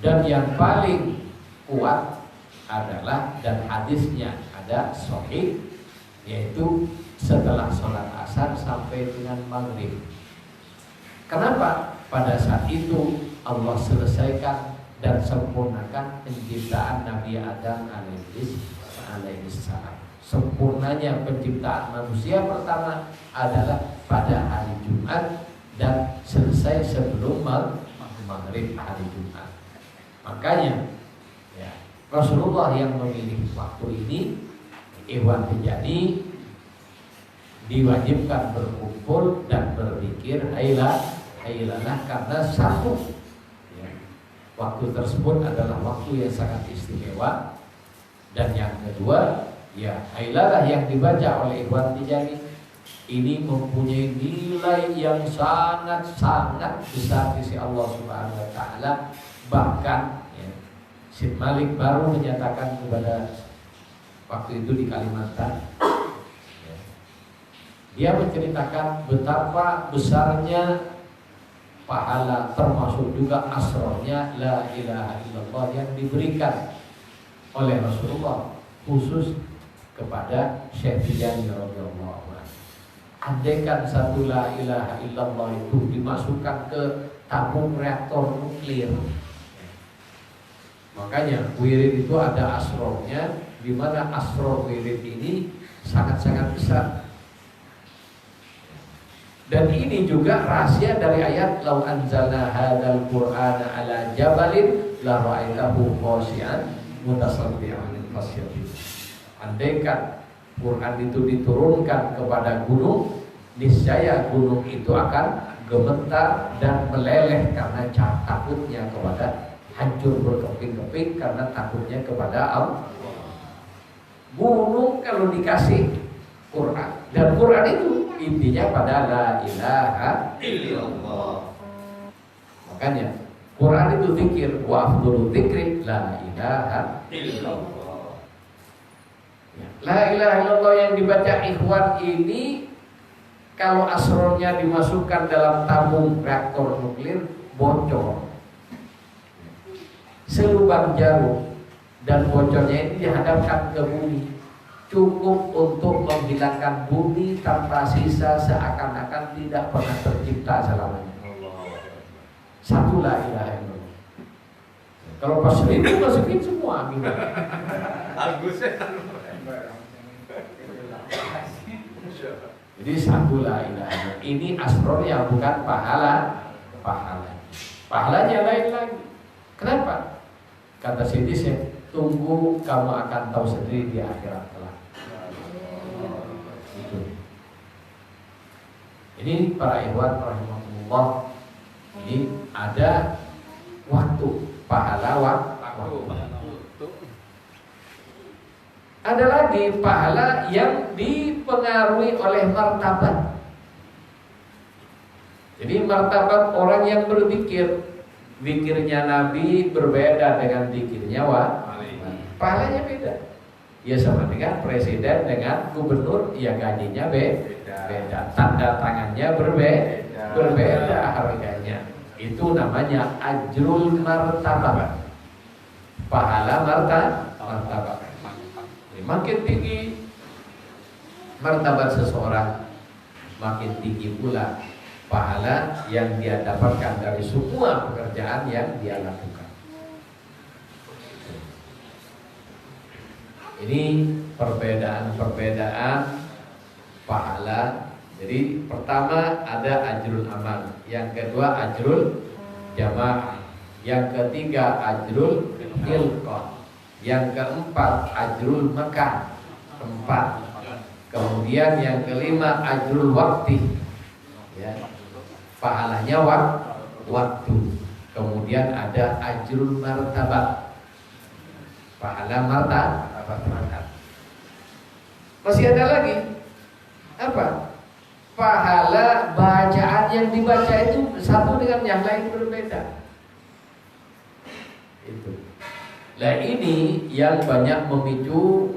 Dan yang paling kuat adalah dan hadisnya ada sahih, yaitu setelah sholat asar sampai dengan maghrib. Kenapa? Pada saat itu Allah selesaikan dan sempurnakan penciptaan Nabi Adam alaihissalam. Sempurnanya penciptaan manusia pertama adalah pada hari Jumat dan selesai sebelum maghrib hari Jumat. Makanya ya, Rasulullah yang memilih waktu ini, Ikhwan Tijaniyah diwajibkan berkumpul dan berzikir hailalah karena satu ya, waktu tersebut adalah waktu yang sangat istimewa, dan yang kedua ya hailalah yang dibaca oleh Ikhwan Tijaniyah ini mempunyai nilai yang sangat besar di sisi Allah Subhanahu Wa Taala. Bahkan ya, Syed Malik baru menyatakan kepada waktu itu di Kalimantan, ya, dia menceritakan betapa besarnya pahala termasuk juga asrornya la ilaha illallah yang diberikan oleh Rasulullah khusus kepada Syekh Tijaniyah radhiyallahu anhu. Andaikan satu la ilaha illallah itu dimasukkan ke tabung reaktor nuklir, makanya wirid itu ada asrornya, di mana asror wirid ini sangat-sangat besar. Dan ini juga rahasia dari ayat lau anzalna hadzal qur'ana ala jabalin la ra'aitahu khashi'an mutasaddian min khasyatillah. Andaikan Quran itu diturunkan kepada gunung, niscaya gunung itu akan gemetar dan meleleh karena takutnya kepada hancur berkeping-keping karena takutnya kepada Allah. Gunung kalau dikasih Quran, dan Quran itu intinya pada la ilaha illallah. Makanya Quran itu zikir, wa afdhalu dzikri la ilaha illallah. La ilaha illallah yang dibaca ikhwan ini kalau asrornya dimasukkan dalam tabung reaktor nuklir bocor selubang jarum, dan bocornya ini dihadapkan ke bumi, cukup untuk menghilangkan bumi tanpa sisa, seakan-akan tidak pernah tercipta selamanya. Satu la ilaha illallah. Kalau pas itu masukin semua minum. Jadi satu la ilaha illallah. Ini asrornya, bukan pahala. Pahalanya lain lagi. Kenapa? Kata Siti Syekh, tunggu kamu akan tahu sendiri di akhirat kelak. Itu. Ini para ikhwan rahimahullah. Ini ada waktu pahala waktu. Ada lagi pahala yang dipengaruhi oleh martabat. Jadi martabat orang yang berzikir, zikirnya Nabi berbeda dengan zikirnya pahalanya beda. Ya sama dengan presiden dengan gubernur, ya gajinya beda. Tanda tangannya berbeda harganya. Itu namanya ajrul martabat. Pahala martabat. Makin tinggi martabat seseorang, makin tinggi pula pahala yang dia dapatkan dari semua pekerjaan yang dia lakukan. Ini perbedaan pahala. Jadi pertama ada ajrul amal, yang kedua ajrul jamaah, yang ketiga ajrul ilqah, yang keempat ajrul makan, kemudian yang kelima ajrul wakti, ya, pahalanya waktu. Kemudian ada ajrul martabat, pahala martabat. Masih ada lagi apa? Pahala bacaan yang dibaca itu satu dengan yang lain berbeda. Itu. Nah ini yang banyak memicu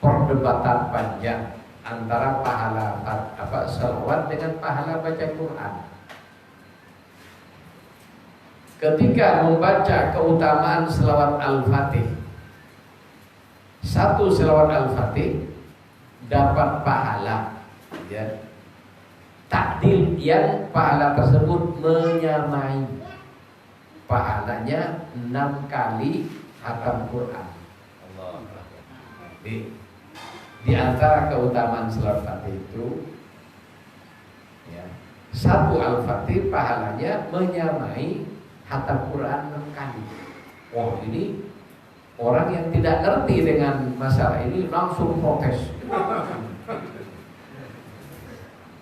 perdebatan panjang antara pahala selawat dengan pahala baca Quran. Ketika membaca keutamaan selawat Al-Fatih, satu selawat Al-Fatih dapat pahala, ya, takdil yang pahala tersebut menyamai pahalanya 6 kali khatam Quran. Di antara keutamaan selawat Fatih itu, ya, satu Al-Fatih pahalanya menyamai khatam Quran 6 kali. Wah, ini orang yang tidak ngerti dengan masalah ini langsung protes.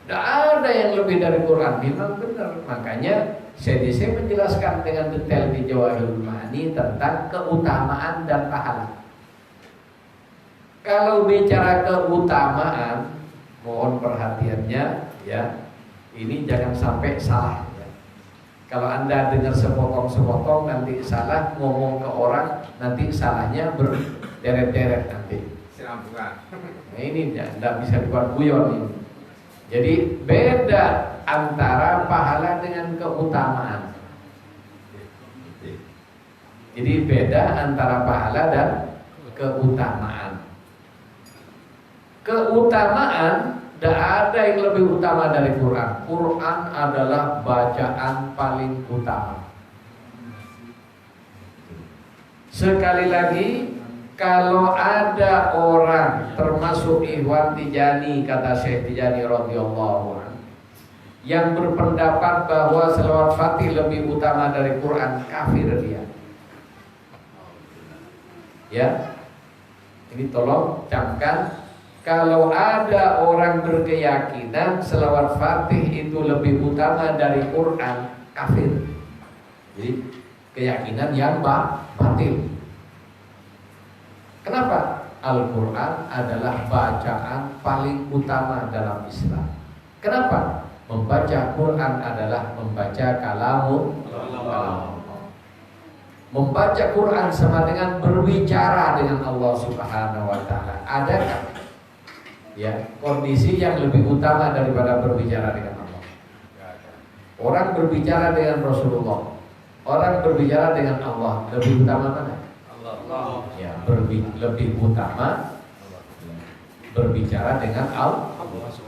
Tidak ada yang lebih dari Quran. Memang benar. Makanya saya menjelaskan dengan detail di Jawahirul Ma'ani tentang keutamaan dan pahala. Kalau bicara keutamaan, mohon perhatiannya, ya. Ini jangan sampai salah. Ya. Kalau Anda dengar sepotong-sepotong nanti salah, ngomong ke orang nanti salahnya berderet-deret nanti. Nah ini tidak bisa dibuat guyon ini. Jadi beda antara pahala dengan keutamaan. Jadi beda antara pahala dan keutamaan. Keutamaan tidak ada yang lebih utama dari Quran. Quran adalah bacaan paling utama. Sekali lagi, kalau ada orang termasuk Ikhwan Tijani, kata Syekh Tijani radhiyallahu anhu, yang berpendapat bahwa selawat Fatih lebih utama dari Quran, kafir dia. Ya, ini tolong camkan. Kalau ada orang berkeyakinan selawat Fatih itu lebih utama dari Quran, kafir. Jadi keyakinan yang batil. Kenapa? Al-Quran adalah bacaan paling utama dalam Islam. Kenapa? Membaca Quran adalah membaca kalamullah. Membaca Quran sama dengan berbicara dengan Allah Subhanahu wa taala. Adakah ya kondisi yang lebih utama daripada berbicara dengan Allah? Orang berbicara dengan Rasulullah, orang berbicara dengan Allah, lebih utama mana? Allah. Ya, lebih utama berbicara dengan Allah.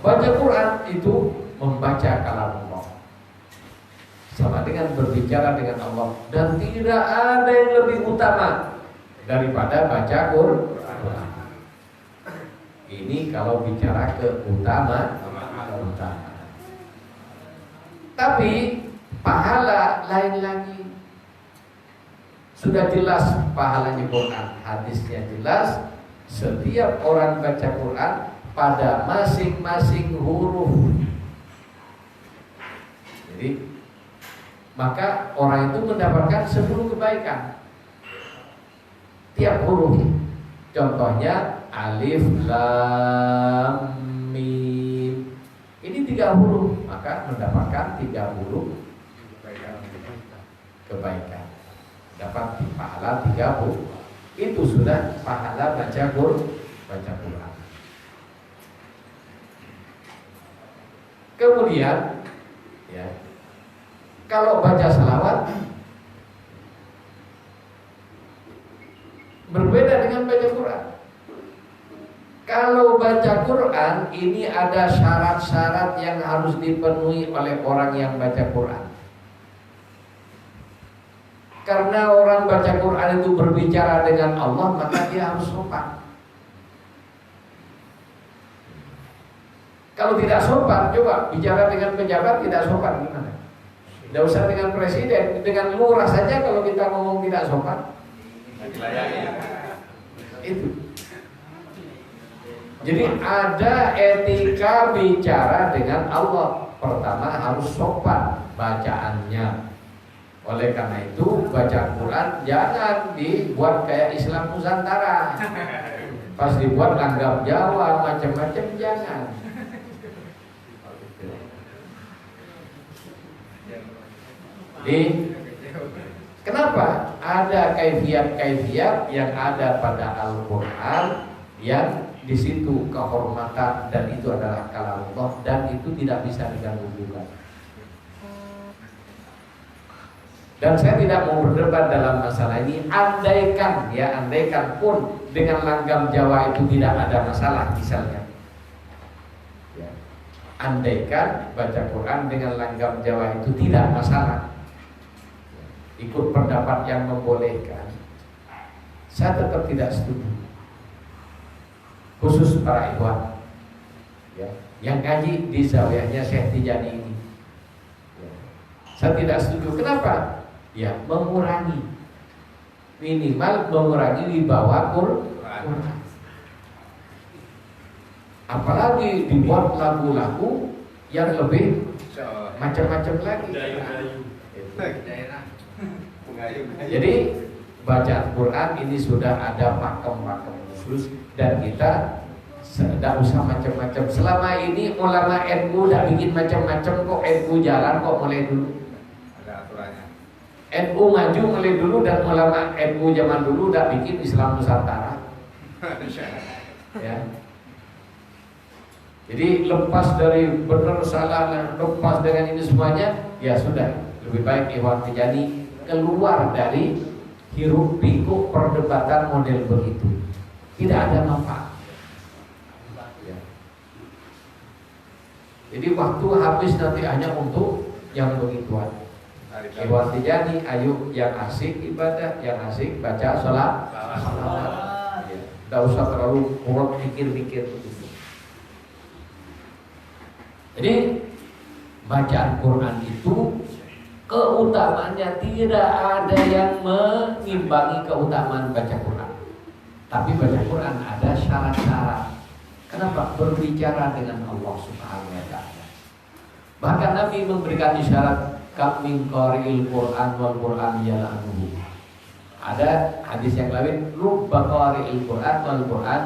Baca Quran itu membaca kalamullah, sama dengan berbicara dengan Allah, dan tidak ada yang lebih utama daripada baca Quran. Ini kalau bicara keutamaan. Tapi pahala lain lagi. Sudah jelas pahalanya Quran, hadisnya jelas. Setiap orang baca Quran pada masing-masing huruf. Jadi maka orang itu mendapatkan 10 kebaikan tiap huruf. Contohnya alif lam mim. Ini 3 huruf, maka mendapatkan 30 kebaikan. Dapat pahala 30. Itu sudah pahala baca Quran. Kemudian ya, kalau baca selawat berbeda dengan baca Quran. Kalau baca Quran ini ada syarat-syarat yang harus dipenuhi oleh orang yang baca Quran. Karena orang baca Quran itu berbicara dengan Allah, maka dia harus sopan. Kalau tidak sopan, coba bicara dengan pejabat tidak sopan gimana? Tidak usah dengan presiden, dengan lurah saja kalau kita ngomong tidak sopan. Itu. Jadi ada etika bicara dengan Allah. Pertama harus sopan bacaannya. Oleh karena itu baca Quran jangan dibuat kayak Islam Nusantara. Pas dibuat langgam Jawa macam-macam jangan. Kenapa? Ada kaifiat-kaifiat yang ada pada Al-Quran yang di situ kehormatan dan itu adalah kalam Allah dan itu tidak bisa diganggu-gugat. Dan saya tidak mau berdebat dalam masalah ini. Andaikan pun dengan langgam Jawa itu tidak ada masalah misalnya. Ya. Andaikan baca Quran dengan langgam Jawa itu tidak masalah. Ikut pendapat yang membolehkan, saya tetap tidak setuju. Khusus para ikhwan ya, yang ngaji di zawiyahnya Syekh Tijani ini ya. Saya tidak setuju. Kenapa? Ya mengurangi, minimal mengurangi di bawah Quran. Apalagi dibuat lagu-lagu yang lebih macam-macam lagi. Jadi bacaan Quran ini sudah ada pakem-pakem khusus dan kita tidak usah macam-macam. Selama ini ulama NU tidak bikin macam-macam kok. NU jalan kok mulai dulu. Ada aturannya. NU maju mulai dulu dan ulama NU zaman dulu tidak bikin Islam Nusantara. Ya. Jadi lepas dari benar salah, lepas dengan ini semuanya, ya sudah lebih baik Ikhwan Tijani keluar dari hiruk pikuk perdebatan model begitu. Tidak ada manfaat. Ya. Jadi waktu habis nanti hanya untuk yang begituan. Ikhwan Tijani, ayo yang asik ibadah, yang asik baca sholat. Ya. Tidak usah terlalu kurang mikir-mikir begitu. Jadi bacaan Quran itu keutamaannya tidak ada yang mengimbangi keutamaan baca Quran. Tapi baca Quran ada syarat-syarat. Kenapa? Berbicara dengan Allah Subhanahu wa ta'ala. Bahkan Nabi memberikan isyarat kam min qari'il Quran wal Quran yal'anuhu. Ada hadis yang lain rubba qari'il Quran wal Quran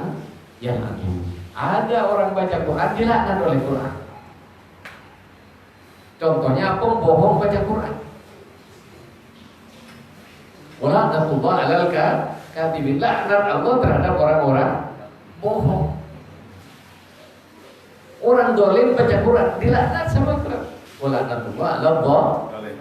yal'anuhu. Ada orang baca Quran dilaknat oleh Quran. Contohnya pembohong baca Quran. Wala'natullah 'alal kadhibin. Laknat Allah terhadap orang-orang bohong. Orang dolim baca Quran dilaknat sama Quran. Wala'natullah 'alal dhalim.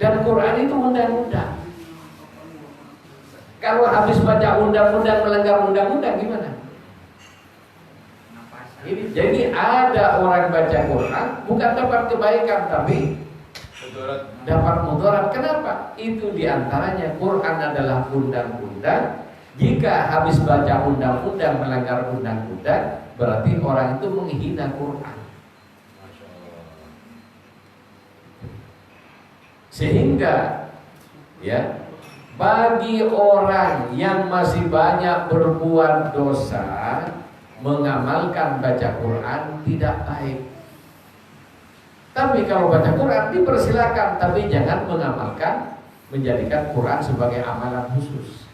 Dan Quran itu undang-undang. Kalau habis baca undang-undang melanggar undang-undang gimana? Jadi ada orang baca Quran bukan dapat kebaikan tapi dapat mudarat. Kenapa? Itu diantaranya Quran adalah undang-undang. Jika habis baca undang-undang melanggar undang-undang, berarti orang itu menghina Quran. Sehingga ya, bagi orang yang masih banyak berbuat dosa, mengamalkan baca Quran tidak baik. Tapi kalau baca Quran dipersilakan, tapi jangan mengamalkan, menjadikan Quran sebagai amalan khusus.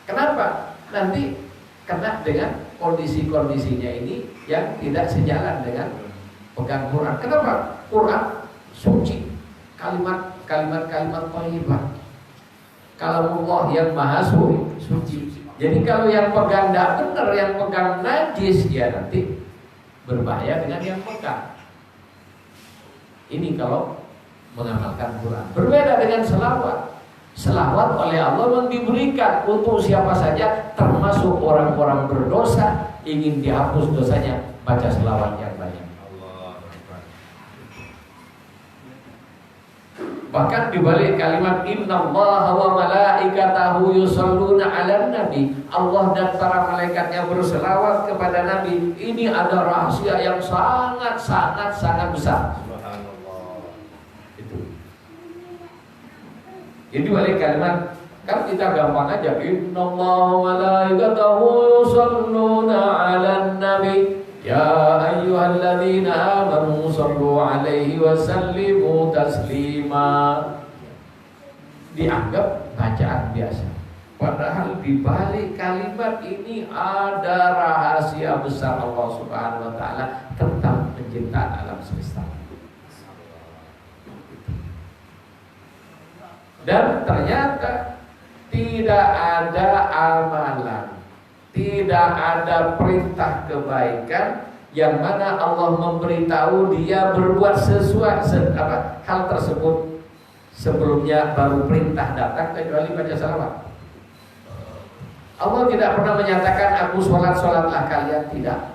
Kenapa? Nanti kena dengan kondisi-kondisinya ini yang tidak sejalan dengan pegang Quran. Kenapa? Quran suci, kalimat-kalimat thayyibah. Kalamullah yang maha suci. Jadi kalau yang pegang tidak benar, yang pegang najis, ya nanti berbahaya dengan yang pegang. Ini kalau mengamalkan Quran. Berbeda dengan selawat. Selawat oleh Allah memang diberikan untuk siapa saja, termasuk orang-orang berdosa, ingin dihapus dosanya, baca selawat yang banyak. Bahkan dibalik kalimat innallaha wa malaikatahu yusholluna 'alan nabi, Allah dan para malaikatnya berselawat kepada Nabi. Ini ada rahasia yang sangat besar. Jadi balik kalimat, kan kita gampang aja, innallaha wa malaikatahu yusholluna 'alan nabi ya ayyuhalladzina amanu shallu 'alaihi wa sallimu taslima. Dianggap bacaan biasa. Padahal di balik kalimat ini ada rahasia besar Allah Subhanahu wa taala tentang penciptaan alam semesta. Dan ternyata tidak ada amalan, tidak ada perintah kebaikan yang mana Allah memberitahu dia berbuat sesuatu hal tersebut sebelumnya baru perintah datang kecuali baca salawat. Allah tidak pernah menyatakan aku sholatlah kalian, tidak.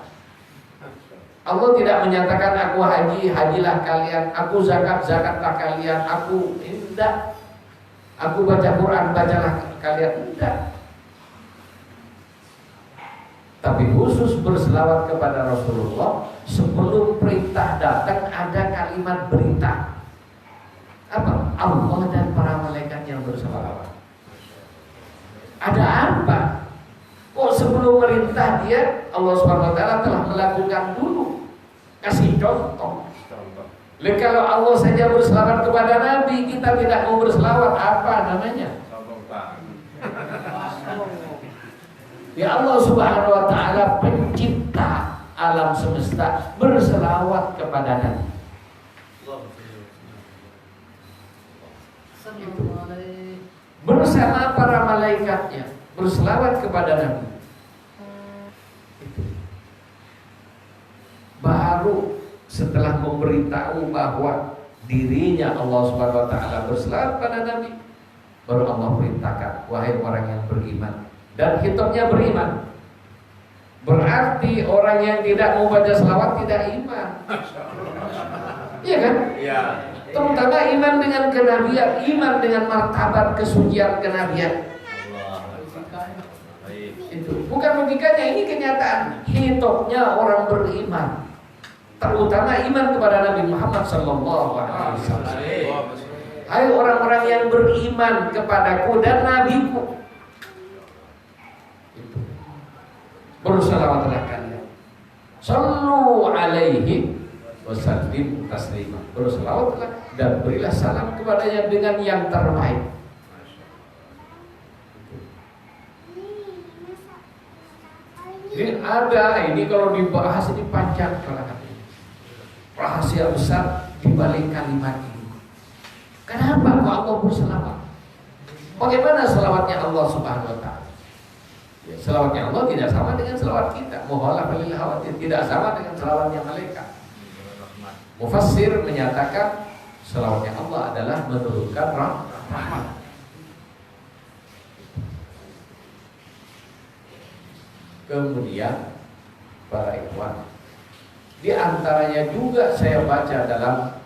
Allah tidak menyatakan aku hajilah kalian, aku zakatlah kalian, aku tidak. Aku baca Quran, bacalah kalian, tidak. Tapi khusus berselawat kepada Rasulullah, sebelum perintah datang ada kalimat berita. Apa? Allah dan para malaikat yang berselawat. Ada apa? Kok sebelum perintah dia Allah Subhanahu wa taala telah melakukan dulu. Kasih contoh. Kalau Allah saja berselawat kepada Nabi, kita tidak mau berselawat, apa namanya? Ya Allah Subhanahu wa taala pencipta alam semesta berselawat kepada Nabi. Bersama para malaikatnya berselawat kepada Nabi. Baru setelah memberitahu bahwa dirinya Allah Subhanahu wa taala berselawat pada Nabi, baru Allah perintahkan, wahai orang yang beriman. Dan hitungnya beriman. Berarti orang yang tidak mau baca selawat tidak iman. Iya kan? Iya. Terutama iman dengan kenabian, iman dengan martabat kesucian kenabian. Itu bukan logikanya, ini kenyataan. Hitungnya orang beriman. Terutama iman kepada Nabi Muhammad sallallahu alaihi wasallam. Hai orang-orang yang beriman kepadaku dan nabiku, bersalawatlah kalian. Sallu alaihi wasallim taslima. Bersalawatlah dan berilah salam kepadanya dengan yang terbaik. Ini ada, ini kalau dibahas ini panjang kalangan. Rahasia besar di balik kalimat ini. Kenapa kok Allah berselawat? Bagaimana selawatnya Allah Subhanahu wa taala? Ya, selawatnya Allah tidak sama dengan selawat kita. Muhalah balil khawatir, tidak sama dengan selawatnya malaikat. Mufassir menyatakan selawatnya Allah adalah menurunkan rahmat. Kemudian para ikhwan, di antaranya juga saya baca dalam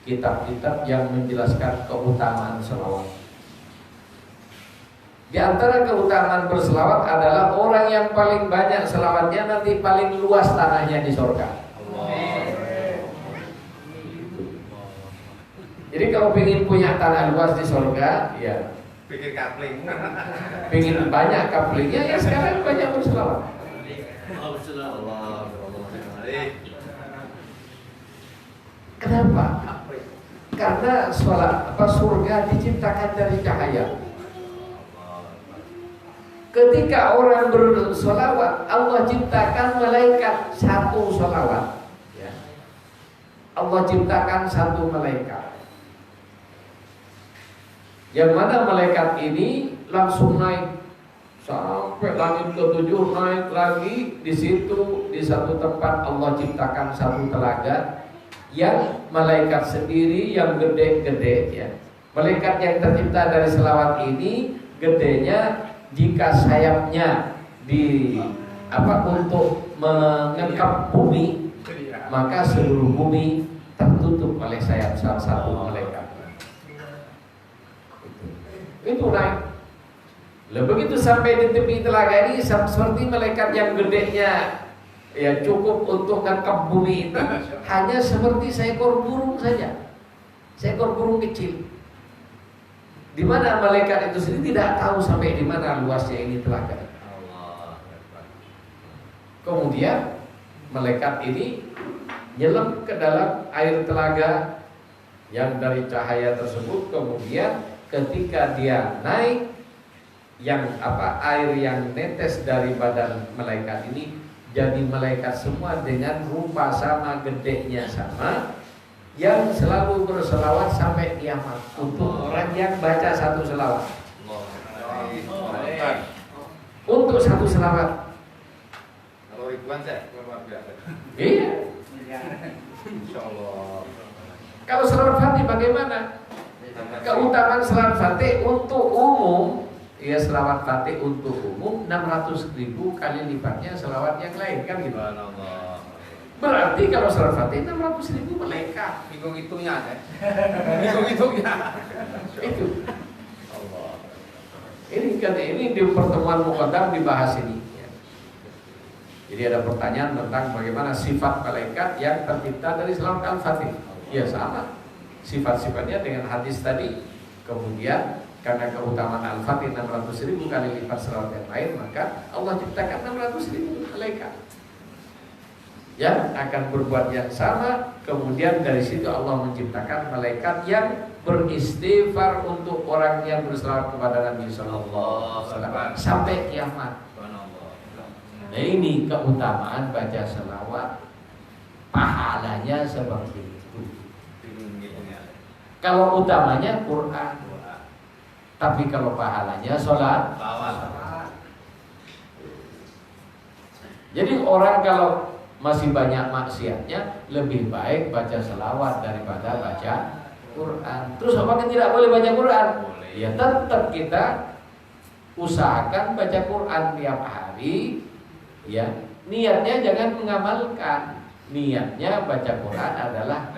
kitab-kitab yang menjelaskan keutamaan selawat. Di antara keutamaan berselawat adalah orang yang paling banyak selawatnya nanti paling luas tanahnya di surga. Jadi kalau ingin punya tanah luas di surga, ya Pikir kapling. ingin banyak kaplingnya, ya sekarang banyak berselawat. Kenapa? Karena surga diciptakan dari cahaya. Ketika orang bersolawat, Allah ciptakan malaikat satu solawat. Ya. Allah ciptakan satu malaikat. Yang mana malaikat ini langsung naik sampai langit ketujuh, naik lagi. Di situ di satu tempat Allah ciptakan satu telaga yang malaikat sendiri yang gede-gede ya. Malaikat yang tercipta dari selawat ini gedenya jika sayapnya untuk mengengkap bumi, maka seluruh bumi tertutup oleh sayap salah satu malaikat. Itu naik. Lalu begitu sampai di tepi telaga ini seperti malaikat yang gedenya ya cukup untuk mengengkap bumi itu hanya seperti seekor burung saja, seekor burung kecil. Di mana malaikat itu sendiri tidak tahu sampai di mana luasnya ini telaga. Kemudian malaikat ini nyelam ke dalam air telaga yang dari cahaya tersebut. Kemudian ketika dia naik, air yang netes dari badan malaikat ini jadi malaikat semua dengan rupa sama, gedenya sama, yang selalu berselawat sampai kiamat untuk orang yang baca satu selawat. Untuk satu selawat. Kalau ribuan saya luar biasa. Iya. Insyaallah. Kalau selawat Fatih bagaimana? Keutamaan selawat Fatih untuk umum, ya selawat Fatih untuk umum 600.000 kali lipatnya selawat yang lain kan gitu. Berarti kalau selawat Fatih 600.000 malaikat. Hitung-hitungnya deh. Hitung-hitungnya. Itu. Allah. Ini di pertemuan muqaddam dibahas ini. Ya. Jadi ada pertanyaan tentang bagaimana sifat malaikat yang tercipta dari selawat Al-Fatih. Ya sama. Sifat-sifatnya dengan hadis tadi. Kemudian karena keutamaan Al-Fatih 600.000 kali lipat selawat yang lain, maka Allah ciptakan 600.000 malaikat yang akan berbuat yang sama. Kemudian dari situ Allah menciptakan malaikat yang beristighfar untuk orang yang berselawat kepada Nabi Sallallahu Alaihi Wasallam sampai kiamat. Nah ini keutamaan baca selawat, pahalanya seperti itu. Kalau utamanya Quran, tapi kalau pahalanya sholat. Jadi orang kalau masih banyak maksiatnya, lebih baik baca selawat daripada baca Quran. Terus apakah tidak boleh baca Quran? Boleh. Ya tetap kita usahakan baca Quran tiap hari. Ya niatnya jangan mengamalkan. Niatnya baca Quran adalah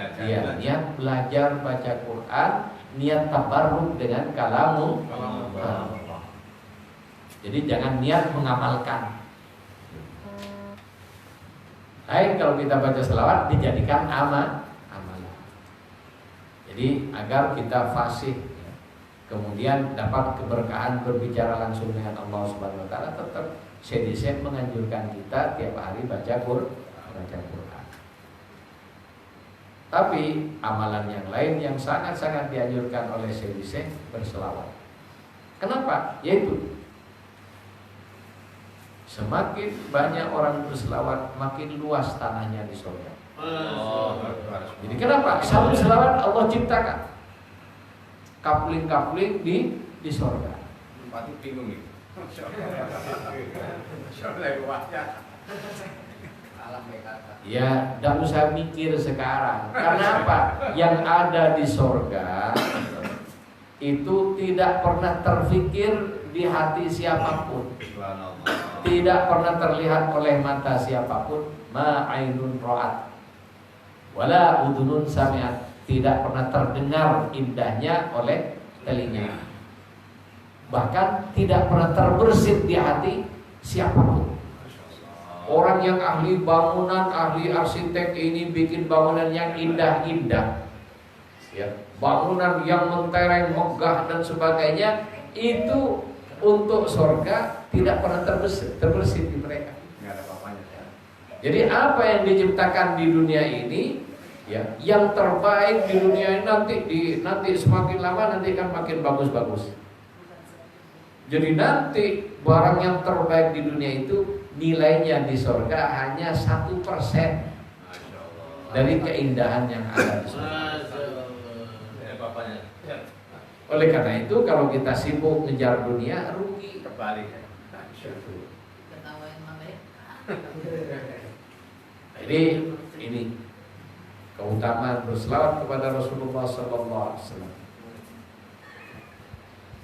niat belajar baca Quran, niat tabarruk dengan kalamu Allah. Jadi jangan niat mengamalkan. Lain kalau kita baca selawat dijadikan amalan. Jadi agar kita fasih, kemudian dapat keberkahan berbicara langsung dengan Allah Subhanahu Wa Taala, tetap Syekh menganjurkan kita tiap hari baca Quran. Tapi amalan yang lain yang sangat-sangat dianjurkan oleh Syekh berselawat. Kenapa? Yaitu semakin banyak orang berselawat, makin luas tanahnya di surga. Jadi kenapa? Satu selawat Allah ciptakan kapling-kapling di surga. Pasti bingung nih. Ya, tidak usah mikir sekarang. Karena apa? Yang ada di surga itu tidak pernah terfikir di hati siapapun, tidak pernah terlihat oleh mata siapapun. Ma'ainun ra'at wala udunun sami'at tidak pernah terdengar indahnya oleh telinga, bahkan tidak pernah terbersit di hati siapapun. Orang yang ahli bangunan, ahli arsitek ini bikin bangunan yang indah-indah, ya, bangunan yang mentereng, megah dan sebagainya, itu untuk surga tidak pernah terbersit di mereka. Nggak ada apa-apanya. Jadi apa yang diciptakan di dunia ini, ya, yang terbaik di dunia ini nanti semakin lama nanti kan makin bagus-bagus. Jadi nanti barang yang terbaik di dunia itu nilainya di surga hanya 1% dari keindahan yang ada di surga. Oleh karena itu kalau kita sibuk ngejar dunia, rugi. Kembali. Jadi ini keutamaan berselawat kepada Rasulullah SAW.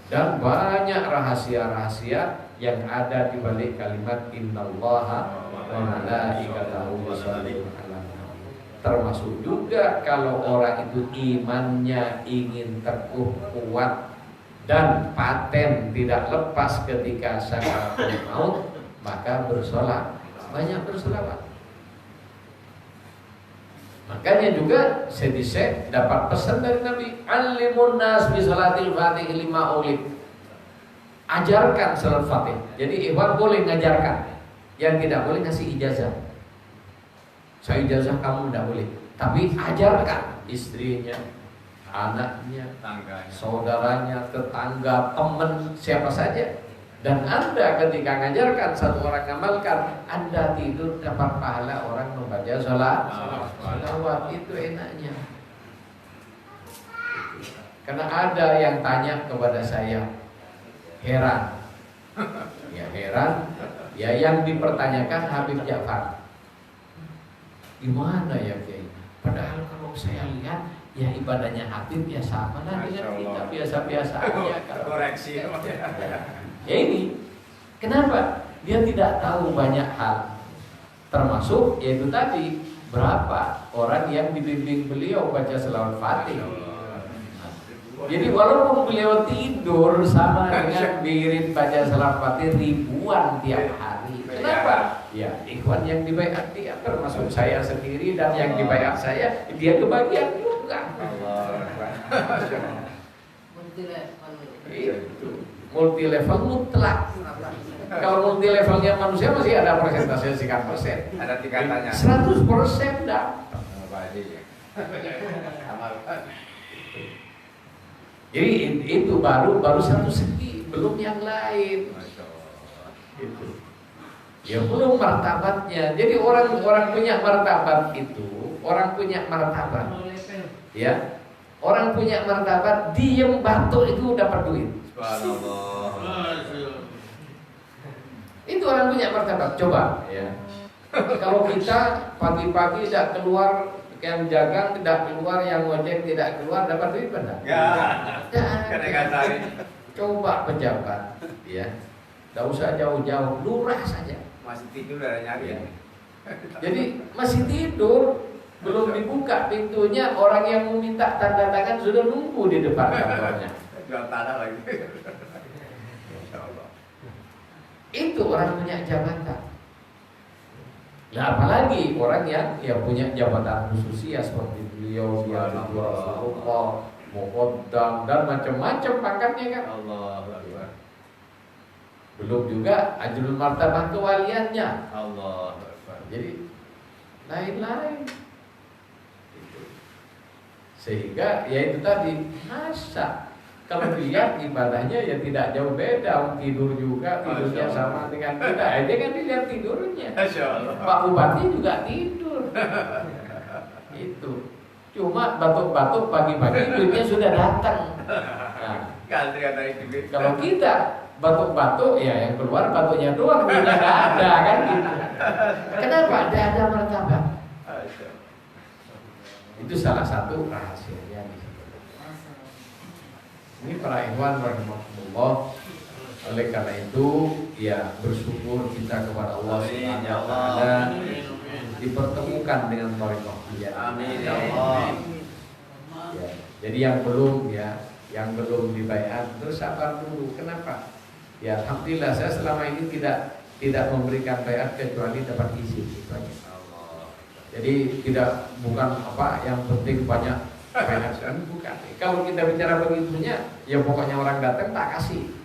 Dan banyak rahasia-rahasia yang ada di balik kalimat innallaha wa malaikatahu yusholluna 'alan nabi. Termasuk juga kalau orang itu imannya ingin teguh, kuat dan paten tidak lepas ketika sakaratul maut, maka bersolat, banyak berselawat. Makanya juga Syekh dapat pesan dari Nabi, alimun nas bi salatil fatih lima ulid. Ajarkan salat Fatih. Jadi ikhwan boleh ngajarkan, yang tidak boleh ngasih ijazah. Saya ijazah kamu tidak boleh, tapi ajarkan istrinya, anaknya, saudaranya, tetangga, teman, siapa saja. Dan Anda ketika ngajarkan satu orang ngamalkan, Anda tidur dapat pahala orang membaca salawat. Itu enaknya. Karena ada yang tanya kepada saya, heran. Ya heran. Ya yang dipertanyakan Habib Ja'far. Gimana ya Kiai? Padahal kalau saya lihat ya ibadahnya Habib ya sama lah dengan kita, biasa-biasa aja. Koreksi. Ya ini, kenapa? Dia tidak tahu banyak hal. Termasuk yaitu tadi, berapa orang yang dibimbing beliau baca selawat Fatih. Jadi walaupun beliau tidur sama dengan wirid baca selawat Fatih ribuan tiap hari. Kenapa? Ya, ikhwan yang dibaiat dia, termasuk saya sendiri dan yang dibaiat saya, dia kebagian juga. Itu multi level mutlak. Kalau multi levelnya manusia masih ada persentase sekian persen. Ada tingkatannya. 100% dah. Jadi itu baru satu segi, belum yang lain. Itu. Ya belum martabatnya. Jadi orang punya martabat itu, orang punya martabat. Ya. Orang punya martabat, diem batuk itu dapat duit. Itu orang punya martabat. Coba ya. Kalau kita pagi-pagi tidak keluar, yang jagang tidak keluar, yang ngojek tidak keluar, dapat duit benar? Coba pejabat, ya, tidak usah jauh-jauh, lurah saja. Masih tidur ada nyari ya. Jadi masih tidur, belum dibuka pintunya, orang yang meminta tanda tangan sudah nunggu di depan kantornya. Jual tanah lagi. Itu orang punya jabatan. Ya apalagi orang yang punya jabatan khusus ya seperti beliau, dia Rasulullah, Muqaddam dan macam-macam pangkatnya kan. Allahu Akbar. Belum juga ajrul martabah kewaliannya. Allahu Akbar. Jadi lain-lain. Sehingga ya itu tadi, masa kalau dilihat ibadahnya ya tidak jauh beda, tidur juga, tidurnya sama dengan kita. Aja kan dilihat tidurnya. Pak Bupati juga tidur. Itu. Cuma batuk-batuk pagi-pagi duitnya sudah datang. Nah, kalau kita batuk-batuk ya yang keluar batuknya doang, duitnya nggak ada kan gitu. Kenapa? Ada martabat. Itu salah satu rahasianya. Ini para ikhwan rahimahullah. Oleh karena itu ya bersyukur kita kepada Allah Subhanahu wa taala dipertemukan dengan thariqah dia. Amin ya Allah. Jadi yang belum yang belum dibayar terus sabar dulu. Kenapa? Ya alhamdulillah saya selama ini tidak memberikan bayar kecuali dapat izin itu aja. Jadi bukan yang penting banyak bayar bukan. Kalau kita bicara begitunya, ya pokoknya orang datang tak kasih.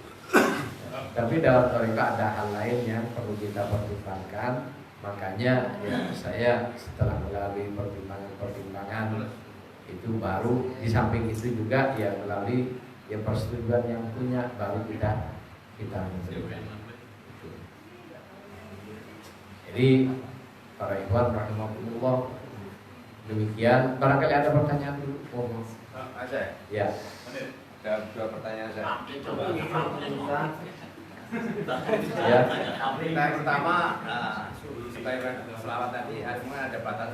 Tapi dalam mereka ada hal lain yang perlu kita pertimbangkan. Makanya ya saya setelah melalui pertimbangan itu baru di samping itu juga ya melalui persetujuan yang punya baru kita menerima. Jadi para ikhwan rahimakumullah, demikian. Barangkali ada pertanyaan dulu. Ada Ya. Ada 2 pertanyaan saya. Ya. Yang pertama, supaya selawat tadi ada batas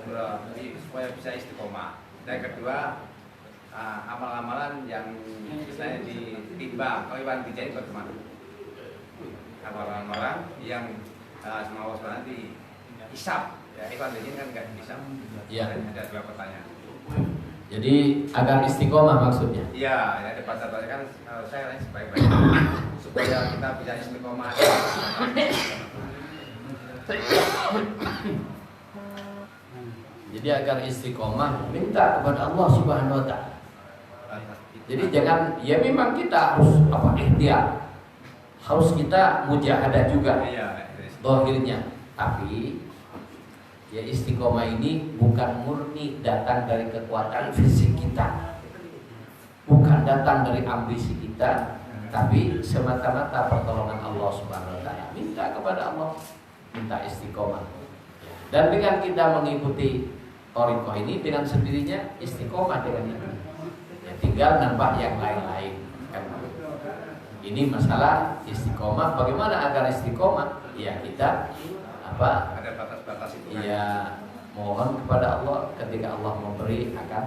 supaya bisa istiqomah. Yang kedua, amalan-amalan yang istilahnya ditimbang. Kalau Iwan dijahit bagaimana? Amalan-amalan yang sama Allah SWT dihisab. Ya, Iwan dijahit kan nggak dihisab. Ya. Ada 2 pertanyaan. Jadi agar istiqomah maksudnya. Iya, ya ada batas-batas kan saya sebaik-baik supaya kita bisa istiqomah. Jadi agar istiqomah minta kepada Allah Subhanahu wa taala. Jadi jangan memang kita harus ikhtiar. Harus kita mujahadah juga. Iya, Zahirnya. Tapi ya istiqomah ini bukan murni datang dari kekuatan fisik kita. Bukan datang dari ambisi kita, tapi semata-mata pertolongan Allah Subhanahu wa taala. Minta kepada Allah, minta istiqomah. Dan dengan kita mengikuti thariqah ini dengan sendirinya istiqomah dengan itu. Ya, tinggal nambah yang lain-lain kan. Ini masalah istiqomah. Bagaimana agar istiqomah? Ya kita ada batas-batas itu kan. Iya, mohon kepada Allah ketika Allah memberi akan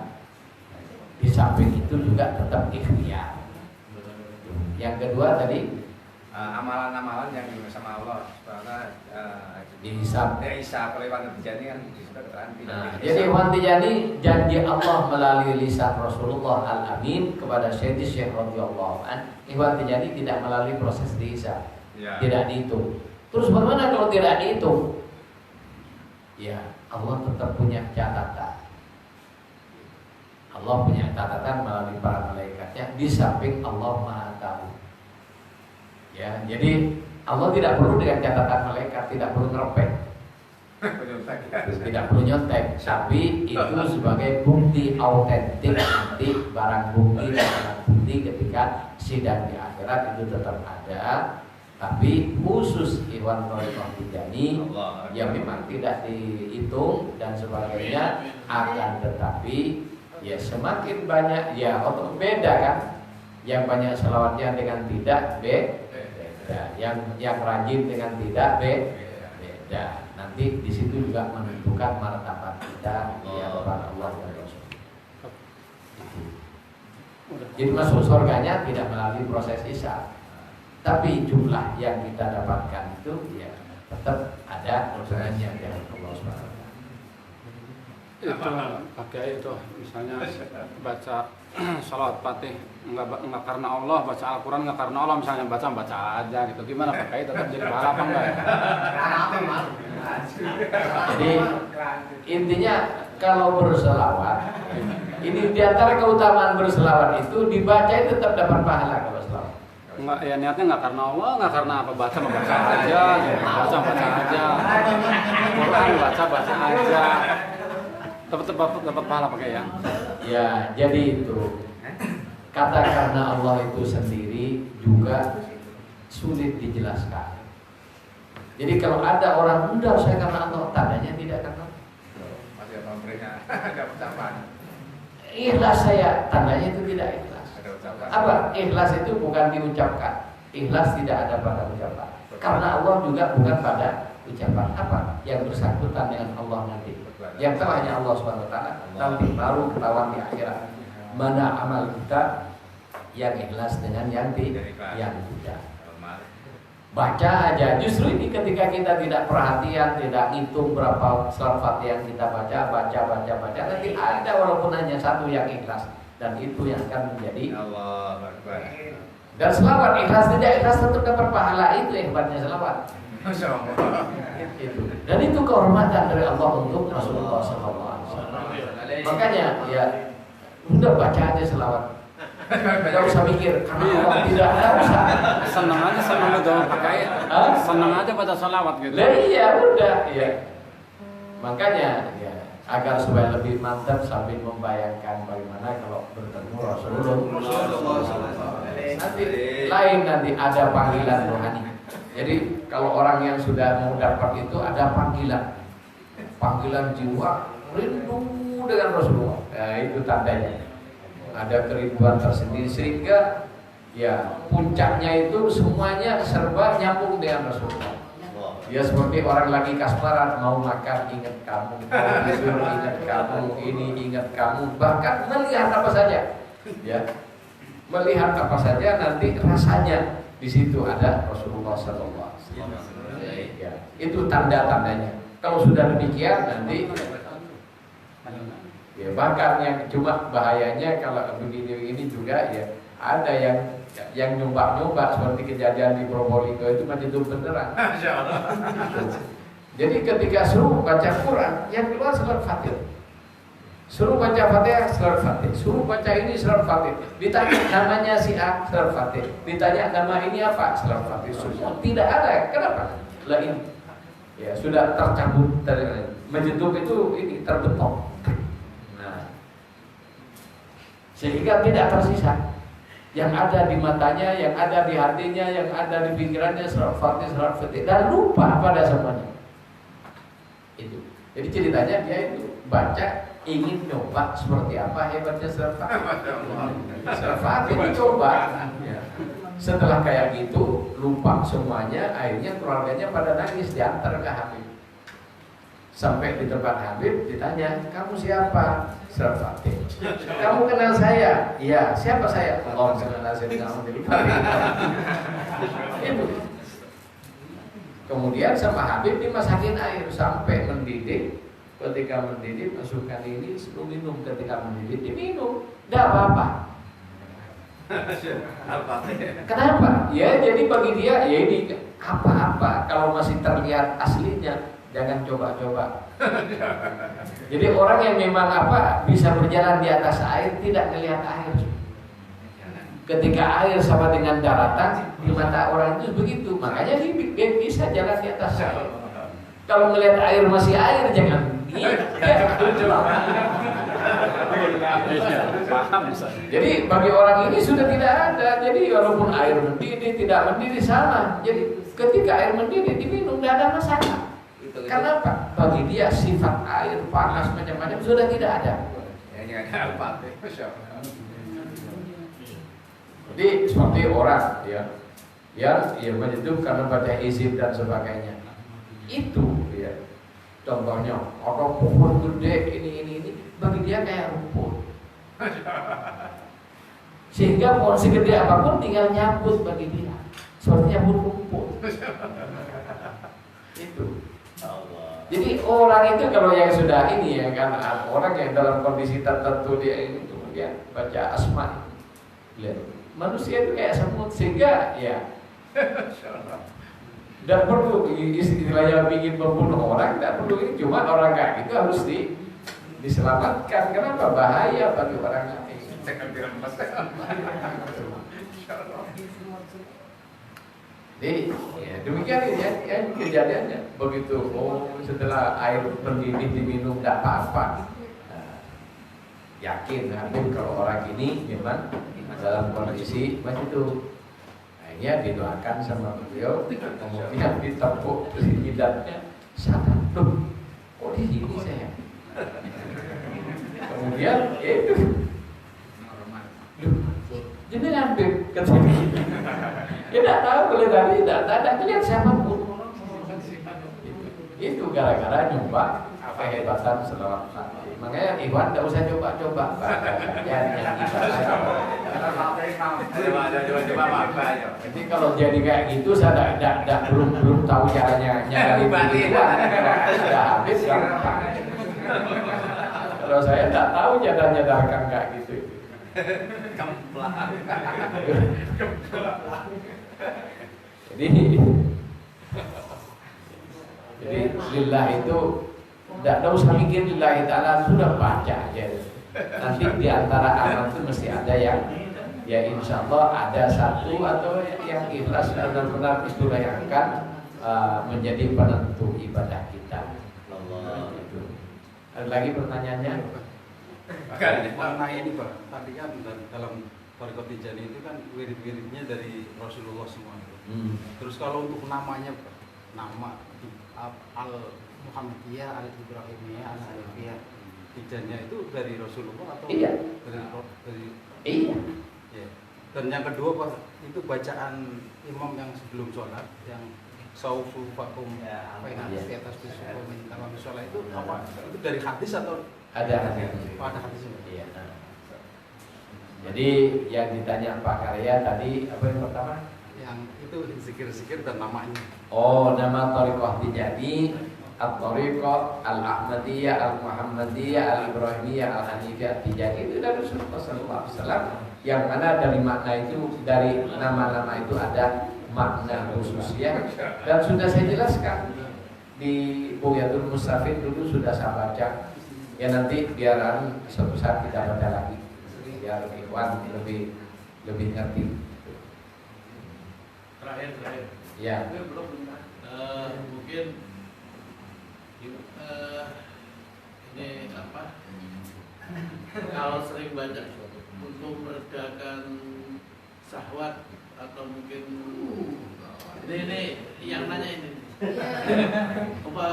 di samping itu juga tetap ikhtiar. Yang kedua tadi amalan-amalan yang sama Allah dihisab. Kalau Iwan Tijani kan disebut keterangan tidak. Jadi Iwan Tijani janji Allah melalui lisan Rasulullah Al-Amin kepada Syekh radhiyallahu an. Iwan Tijani tidak melalui proses dihisab, tidak dihitung. Terus bagaimana kalau tidak dihitung? Ya Allah tetap punya catatan. Allah punya catatan melalui para malaikatnya. Di samping Allah Maha Tahu. Ya, jadi Allah tidak perlu dengan catatan malaikat, tidak perlu ngerepek, tidak perlu nyontek. Tapi itu sebagai bukti autentik nanti barang bukti dan barang bukti ketika sidang di akhirat itu tetap ada. Tapi khusus Iwan Thariqah Tijani yang memang tidak dihitung dan sebagainya, akan tetapi ya semakin banyak ya beda kan, yang banyak selawatnya dengan tidak beda, yang rajin dengan tidak beda. Nanti di situ juga menentukan martabat kita di hadapan Allah dan Rasul. Jadi masuk surganya tidak melalui proses hisab, tapi jumlah yang kita dapatkan itu ya tetap ada prosesnya di hadapan Allah SWT. Itu pakai itu misalnya baca salawat fatih nggak karena Allah, baca Al-Quran nggak karena Allah, misalnya baca aja gitu, gimana pakai tetap jadi pahala apa enggak? Jadi intinya kalau berselawat, ini diantara keutamaan berselawat itu dibaca itu tetap dapat pahala kalau selawat. Enggak, ya niatnya nggak karena Allah, nggak karena apa, baca aja, gitu. baca aja, Quran baca aja, dapat pahala pakai ya. Ya, jadi itu kata karena Allah itu sendiri juga sulit dijelaskan. Jadi kalau ada orang muda saya karena Allah, tandanya tidak karena Allah. Masih ada pemberinya, ada ucapan. Ikhlas saya, tandanya itu tidak ikhlas. Ada ucapan. Apa? Ikhlas itu bukan diucapkan. Ikhlas tidak ada pada ucapan. Karena Allah juga bukan pada ucapan. Apa? Yang bersangkutan dengan Allah nanti. Yang tahu hanya Allah SWT. Nanti baru ketahuan di akhirat mana amal kita yang ikhlas dengan yang tidak. Baca aja. Justru ini ketika kita tidak perhatian, tidak ngitung berapa surat Fatihah yang kita baca, nanti ada walaupun hanya satu yang ikhlas. dan itu yang akan menjadi Allah Akbar. dan selawat ikhlas tidak ikhlas tetap dapat pahala, itu hebatnya selawat. Masya Allah. Itu. Dan itu kehormatan dari Allah untuk Rasulullah SAW. Makanya ya udah baca aja selawat. Gak usah mikir karena Allah tidak usah. Senang aja senang itu pakai. Senang aja baca salawat gitu. Lah iya udah ya. Makanya ya agar supaya lebih mantap sambil membayangkan bagaimana kalau bertemu Rasulullah. Nanti lain nanti ada panggilan rohani. Jadi kalau orang yang sudah mau dapat itu ada panggilan jiwa rindu dengan Rasulullah. Nah, itu tandanya ada kerinduan tersendiri sehingga ya puncaknya itu semuanya serba nyambung dengan Rasulullah. Ya seperti orang lagi kasmaran, mau makan ingat kamu, mau tidur ingat kamu, ini ingat kamu, bahkan melihat apa saja, ya melihat apa saja nanti rasanya di situ ada Rasulullah SAW. Ya, itu tanda-tandanya. Kalau sudah demikian nanti, ya bahkan yang cuma bahayanya kalau begini-begini juga ya ada yang nyoba-nyoba seperti kejadian di Probolinggo itu menjadi beneran. Jadi ketika suruh baca Quran, yang keluar surat Fatih. Suruh baca Fatihah, surat Fatih. Suruh baca ini surat Fatih. Ditanya namanya si A, surat Fatih. Ditanya nama ini apa, surat Fatih. Semua tidak ada. Kenapa? Lain. Ya sudah tercabut, menjeduk itu ini terbetok. Nah, sehingga tidak tersisa. Yang ada di matanya, yang ada di hatinya, yang ada di pikirannya surat Fatih, dan lupa pada semuanya. Itu. Jadi ceritanya dia itu baca ingin nyoba seperti apa hebatnya surat Fatih. Surat Fatih dicoba. Ya. Setelah kayak gitu lupa semuanya, akhirnya keluarganya pada nangis diantar ke Habib. Sampai di tempat Habib ditanya, kamu siapa? Surat Fatih. Kamu kenal saya? Iya. Siapa saya? Allah kenal saya kamu jadi Fatih. Itu. Kemudian sama Habib dimasakin air sampai mendidih. Ketika mendidih masukkan ini sebelum minum. Ketika mendidih diminum. Tidak apa-apa. Kenapa? Ya jadi bagi dia ya ini apa-apa kalau masih terlihat aslinya. Jangan coba-coba. Jadi orang yang memang bisa berjalan di atas air tidak melihat air. Ketika air sama dengan daratan di mata orang itu begitu. Makanya dia bisa jalan di atas air. Kalau melihat air masih air jangan. Jadi bagi orang ini sudah tidak ada. Jadi walaupun air mendidih tidak mendidih sama. Jadi ketika air mendidih diminum tidak ada masalah. Kenapa? Bagi dia sifat air panas macam-macam sudah tidak ada. Jadi seperti orang yang menyeduh karena baca hizib dan sebagainya. Itu ya. Contohnya ada pohon gede ini bagi dia kayak rumput. Sehingga pohon segede apapun tinggal nyambut bagi dia. Seperti nyambut rumput. Itu. Jadi orang itu kalau yang sudah ini ya kan orang yang dalam kondisi tertentu dia ini kemudian baca asma, lihat manusia itu kayak semut sehingga ya dan perlu istilahnya ingin membunuh orang tidak perlu ini cuma orang kayak gitu harus diselamatkan. Kenapa? Bahaya bagi orang lain. Jadi ya, demikian ini ya kejadiannya begitu. Setelah air mendidih diminum tidak apa-apa. Yakin Habib kalau orang ini memang dalam kondisi macam itu. Akhirnya didoakan sama beliau, kemudian ditepuk jidatnya. Sadar, loh, kok di sini saya? Kemudian itu, jenengan Habib ketemu. Dia tidak tahu boleh tadi, tidak melihat siapapun. Itu gara-gara nyoba kehebatan selawat Fatih. Makanya Iwan tidak usah coba-coba. Jadi kalau jadi kayak gitu, saya belum tahu caranya nyari Iwan. Sudah habis gampang. Kalau saya tidak tahu nyadarkan kayak gitu. Kemplang. Jadi lillah itu tidak usah mikir lillahi ta'ala, sudah baca aja. Nanti di antara amal itu mesti ada yang ya insya Allah ada satu atau yang ikhlas benar-benar itulah yang akan menjadi penentu ibadah kita. Allah. Gitu. Ada lagi pertanyaannya? Mengenai ini Pak, tadi kan dalam Thariqat Tijaniyah itu kan wirid-wiridnya dari Rasulullah semua. Terus kalau untuk namanya Pak, nama Al Muhammadiyah, Al Ibrahimiyah, Al Hanifiyah, Tijaniyah itu dari Rasulullah atau Iya. dari Iya. ya. Dan yang kedua Pak, itu bacaan imam yang sebelum sholat yang saufu fakum Ya, di atas bisukum dalam sholat itu apa? Itu dari hadis atau Ada hadis. ada hadisnya? Iya. Jadi yang ditanya Pak Karya tadi apa yang pertama? Yang itu zikir-zikir dan namanya. Oh, nama Thariqah Tijaniyah, At-Thariqah Al-Ahmadiyah, Al-Muhammadiyah, Al-Ibrahimiyah, Al-Hanifiyah, Tijaniyah itu dari Rasulullah SAW. Yang mana dari makna itu, dari nama-nama itu ada makna khususnya. Dan sudah saya jelaskan di Bughyatul Mustafid dulu sudah saya baca. Ya nanti biaran suatu saat kita baca lagi biar ikhwan lebih ngerti. Terakhir. Ya. Mungkin ini apa? Kalau sering baca untuk meredakan syahwat atau mungkin ini yang nanya ini apa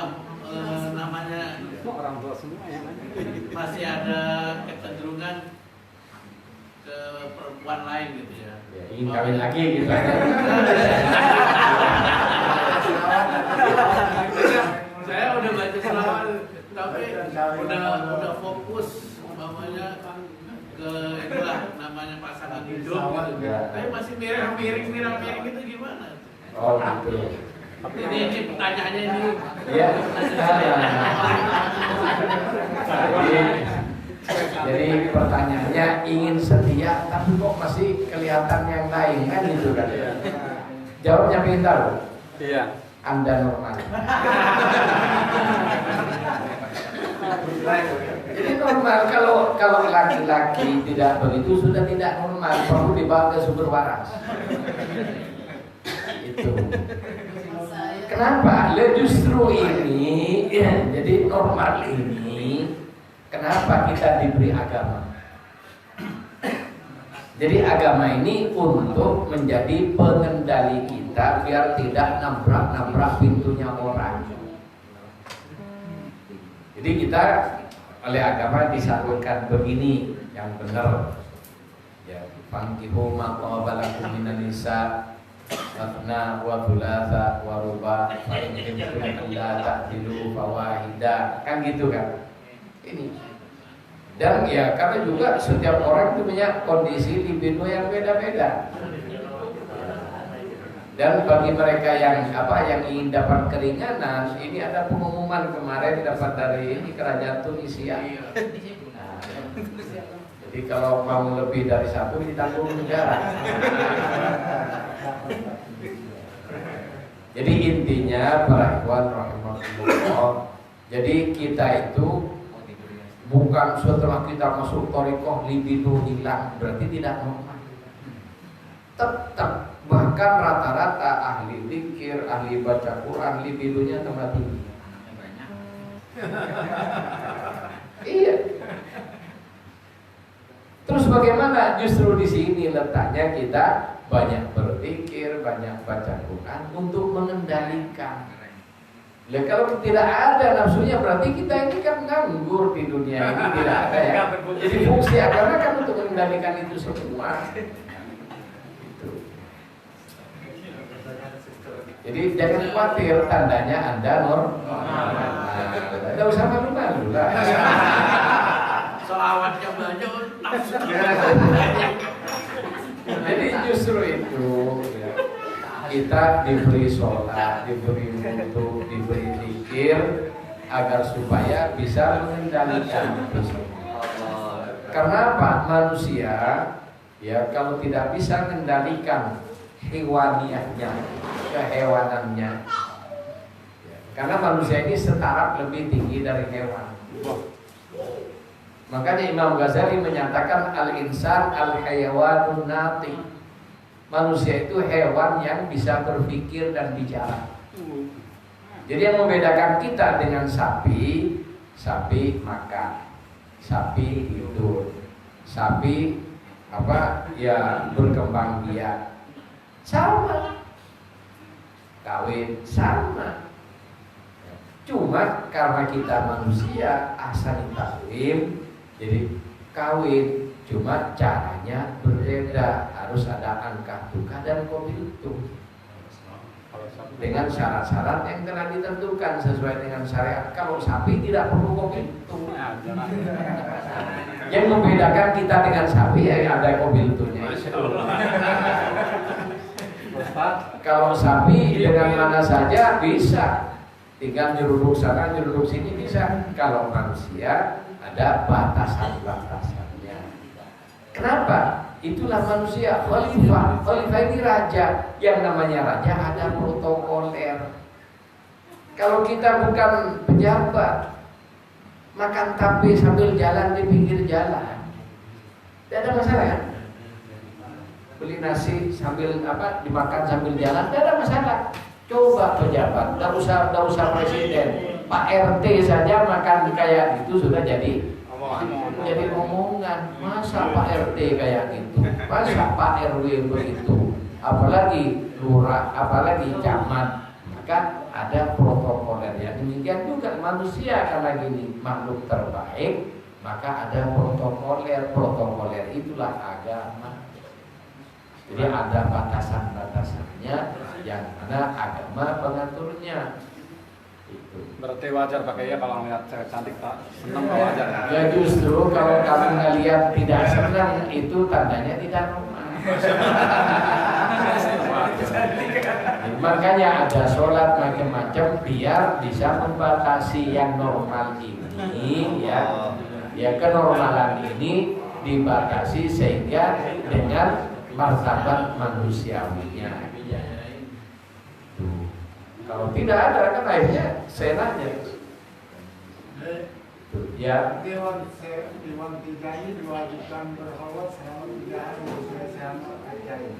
namanya Orang tua semua yang masih ada kecenderungan ke perempuan lain gitu ya. Ingin kawin lagi gitu. Saya udah baca selawat tapi udah fokus umpamanya ke itulah namanya pasangan hidup gitu. Tapi masih miring gitu gimana? Oh gitu. Ini pertanyaannya ini. Ya. Jadi pertanyaannya ingin setia tapi kok masih kelihatan yang lain kan gitu kan? Jawabnya pintar. Iya. Anda normal. Jadi normal kalau laki-laki tidak begitu sudah tidak normal, perlu dibawa ke sumber waras. Itu. Kenapa? Justru ini ya, jadi normal ini kenapa kita diberi agama? Jadi agama ini untuk menjadi pengendali kita biar tidak nabrak pintunya orang. Jadi kita oleh agama disatukan begini yang benar. Ya, fankihu ma qaba lakum minan nisa Masna wa thulatha wa ruba fa in kuntum la ta'dilu fawahida. Kan gitu kan? Ini. Dan ya karena juga setiap orang itu punya kondisi libido yang beda-beda. Dan bagi mereka yang ingin dapat keringanan, ini ada pengumuman kemarin dapat dari ini kerajaan Tunisia. Nah, jadi kalau mau lebih dari satu ditanggung negara. Jadi intinya para ikhwan rahimahullah, jadi kita itu bukan setelah kita masuk thariqah libido hilang, berarti tidak normal. Tetap bahkan rata-rata ahli zikir, ahli baca Quran libidonya tambah tinggi. Iya. Terus bagaimana? Justru di sini letaknya kita banyak berzikir, banyak baca Quran untuk mengendalikan. Ya, kalau tidak ada nafsunya berarti kita ini kan nganggur di dunia ini, tidak ada ya. Jadi fungsi agama kan untuk mengendalikan itu semua. Gitu. Jadi jangan khawatir, tandanya Anda normal. Tidak usah malu-malu lah. Selawatnya banyak nafsu. Jadi justru itu ya, kita diberi sholat, diberi wudu, diberi zikir agar supaya bisa mengendalikan itu semua. Karena apa? Manusia ya kalau tidak bisa mengendalikan hewaniahnya, kehewanannya. Ya, karena manusia ini setaraf lebih tinggi dari hewan. Makanya Imam Ghazali menyatakan al-insan al-hayawanun natiq. Manusia itu hewan yang bisa berpikir dan bicara. Jadi yang membedakan kita dengan sapi, sapi makan, sapi hidup, sapi apa ya berkembang biak, sama, kawin sama. Cuma karena kita manusia asal taklim, jadi kawin, cuma caranya berbeda, harus ada angka tukar dan kobiltum dengan syarat-syarat yang telah ditentukan sesuai dengan syariat. Kalau sapi tidak perlu kobiltum. Yang membedakan kita dengan sapi ya ada kobiltumnya. Kalau sapi dengan mana saja bisa, tinggal nyeruduk sana nyeruduk sini bisa. Kalau manusia ada batasan-batasannya. Kenapa? Itulah manusia, khalifah. Khalifah ini raja. Yang namanya raja ada protokoler. Kalau kita bukan pejabat, makan tape sambil jalan di pinggir jalan, tidak ada masalah kan? Beli nasi sambil apa dimakan sambil jalan, tidak ada masalah. Coba pejabat, tidak usah presiden, Pak RT saja makan kayak gitu sudah jadi omongan. Masa Pak RT kayak gitu, masa Pak RW begitu, apalagi lurah, apalagi camat. Maka ada protokoler yang demikian juga manusia, karena gini makhluk terbaik, maka ada protokoler itulah agama. Jadi ada batasan-batasannya yang mana agama pengaturnya. Itu. Berarti wajar pakai ya kalau ngeliat cewek cantik tak senang nggak wajar? Ya justru kalau kamu ngelihat tidak senang itu tandanya tidak normal. Makanya ada sholat macam-macam biar bisa membatasi yang normal ini ya kenormalan ini dibatasi sehingga dengan martabat manusiawinya. Kalau tidak ada kan akhirnya senanya. Ya. Dewan 3 ini diwajibkan berkhawat selama 3 hari selama kerjain.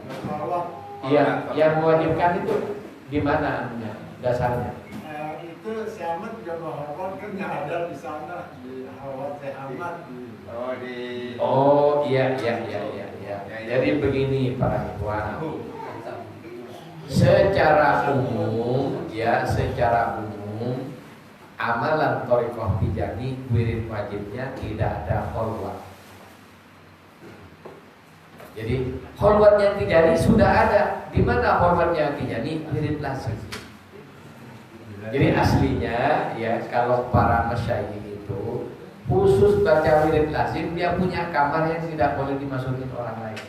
Berkhawat. Iya, yang mewajibkan itu di mana dasarnya? Itu Syamat juga berkhawat kan yang ada di sana di khawat Syamat. Oh iya. Jadi begini para ikhwan. Secara umum amalan thariqah Tijani wirid wajibnya tidak ada kholwat. Jadi kholwatnya Tijani sudah ada. Di mana kholwatnya Tijani? Wirid lazim. Jadi aslinya ya kalau para masyayikh itu khusus baca wirid lazim, dia punya kamar yang tidak boleh dimasukin orang lain.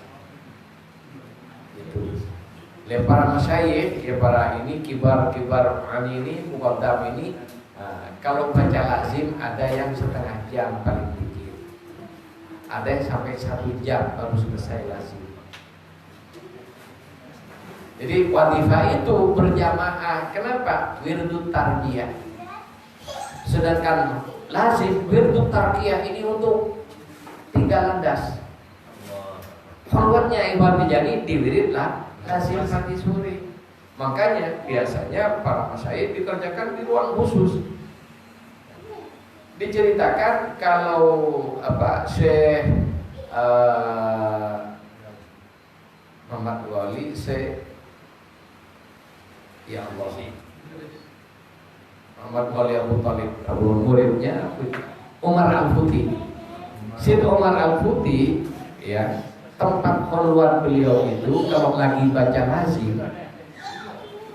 Itu. Para masyayikh, ya para ini kibar ini, muqaddam ini, kalau baca lazim ada yang setengah jam paling dikit, ada yang sampai 1 jam baru selesai lazim. Jadi wadifah itu berjamaah. Kenapa? Wirdut tarbiyah. Sedangkan lazim wirdut tarbiyah ini untuk tinggal landas. Kholwatnya Imam Tijani diwiridlah lazim pagi sore. Makanya biasanya para masyayikh dikerjakan di ruang khusus. Diceritakan kalau Syekh Muhammad Wali, Syekh ya Allah, Muhammad Wali Abu Talib, muridnya Umar Al-Futi. Syekh Umar Al-Futi ya, tempat kholwat beliau itu kalau lagi baca lazim,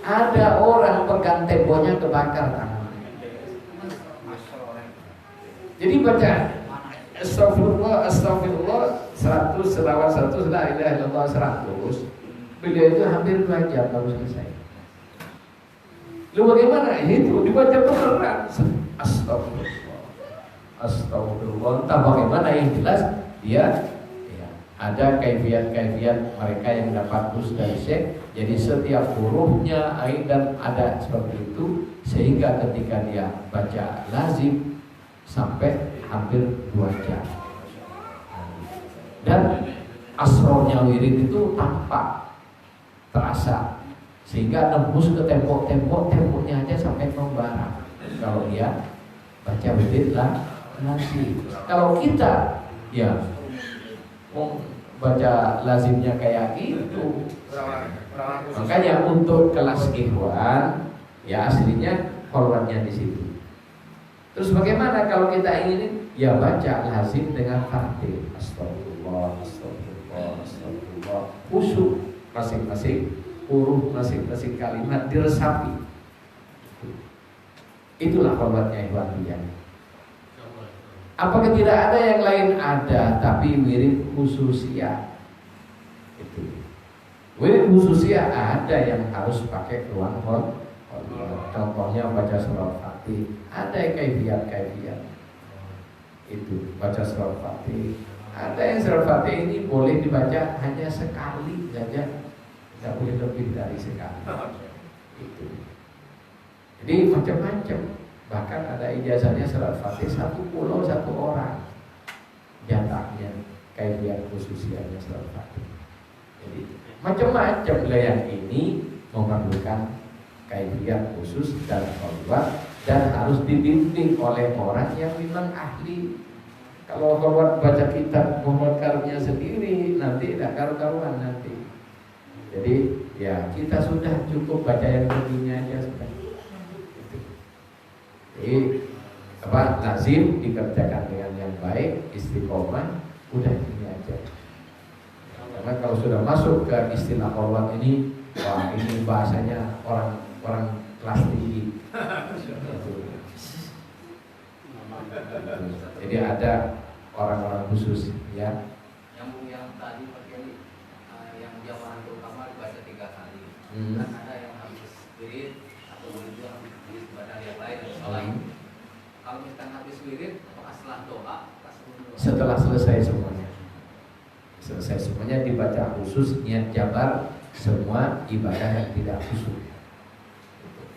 ada orang pegang temboknya kebakar tangannya. Jadi baca astagfirullah 100, selawat 100, la ilaha illallah 100. Beliau itu hampir 2 jam baru selesai. Lu bagaimana? Itu dibaca beneran. Astagfirullah astagfirullah. Entah bagaimana, yang jelas dia ya, ada kaifiat-kaifiat mereka yang dapat hus dari syekh. Jadi setiap hurufnya dan ada seperti itu, sehingga ketika dia baca lazim sampai hampir 2 jam. Dan asrornya wirid itu tampak terasa, sehingga nembus ke temboknya aja sampai membara kalau dia baca wirid lazim. Kalau kita ya baca lazimnya kayak gitu, makanya untuk kelas ikhwan ya aslinya kholwatnya di situ. Terus bagaimana kalau kita ingin ya baca lazim dengan tartil, astagfirullah, astagfirullah, astagfirullah, khusyuk, masing-masing huruf, masing-masing kalimat diresapi. Itulah kholwatnya ikhwan fillah. Apakah tidak ada yang lain? Ada, tapi wirid khususiyah. Itu. Wirid khususiyah ada yang harus pakai ruang hol. Contohnya baca surah Fatih. Ada kaifiat. Itu baca surah Fatih. Ada yang surah Fatih ini boleh dibaca hanya sekali saja, tidak boleh lebih dari sekali. Itu. Jadi macam-macam. Bahkan ada ijazahnya surat Fatih 1 pulau 1 orang jatahnya, kaifiat khususiyahnya surat Fatih. Jadi macam-macam lah yang ini memerlukan kaifiat khusus dan kholwat, dan harus dibimbing oleh orang yang memang ahli. Kalau kholwat baca kitab Muhammad Karunya sendiri nanti tidak karu-karuan nanti. Jadi ya kita sudah cukup baca yang begini aja sudah. Jadi lazim dikerjakan dengan yang baik, istiqomah, udah ini aja. Karena kalau sudah masuk ke istilah kholwat ini, wah ini bahasanya orang kelas tinggi. Jadi ada orang-orang khusus ya. Yang tadi pakai yang jamaah terutama dibaca 3 kali. Kan ada yang habis wirid atau wirid habis baca yang lain selain. Kalau misalkan habis wirid, apakah setelah doa? Setelah selesai semuanya. Selesai semuanya dibaca khusus, niat jabar semua ibadah yang tidak khusus.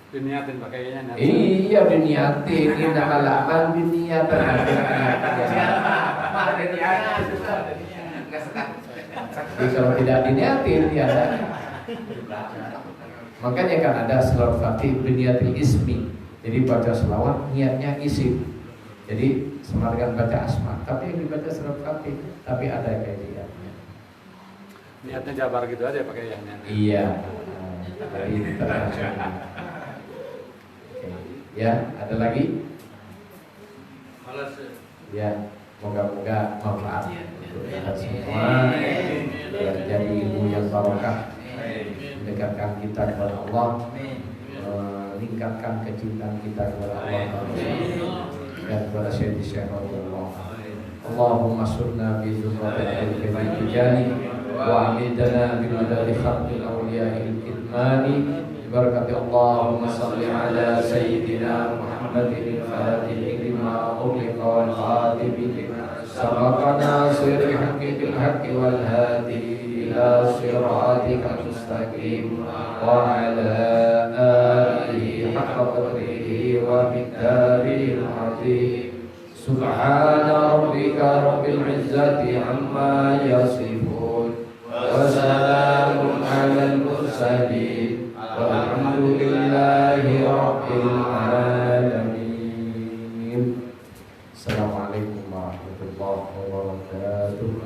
Diniatin pakainya. Iya diniatin, innamal a'malu binniyat. Jadi kalau tidak diniatin tiada. Makanya kan ada selawat Fatih biniyatil ismi. Jadi baca selawat niatnya isim. Jadi sama dengan baca asma, tapi yang dibaca selawat Fatih, tapi ada kaifiatnya. Niatnya jabar gitu aja pakaiannya. Iya. Dari internasional. Ya, ada lagi? Malas. Ya, moga-moga manfaat untuk kita semua. Ya, jadi ilmu yang barokah, mendekatkan kita kepada Allah, meningkatkan kecintaan kita kepada Allah dan kepada Syekh Allah. Allahumma surna bi zumratil fitjani wa amidna bi madari khatil awliya'il kitmani. بركة اللهم صل على سيدنا محمد الفاتح لما أغلق والخاتم لما سبق ناصر الحق بالحق والهادي إلى صراطك المستقيم وعلى آله حق قدره ومقداره العظيم سبحان ربك رب العزة عما يصفون وسلام على المرسلين Walhamdulillahi Rabbil Alamin. Assalamualaikum warahmatullahi wabarakatuh.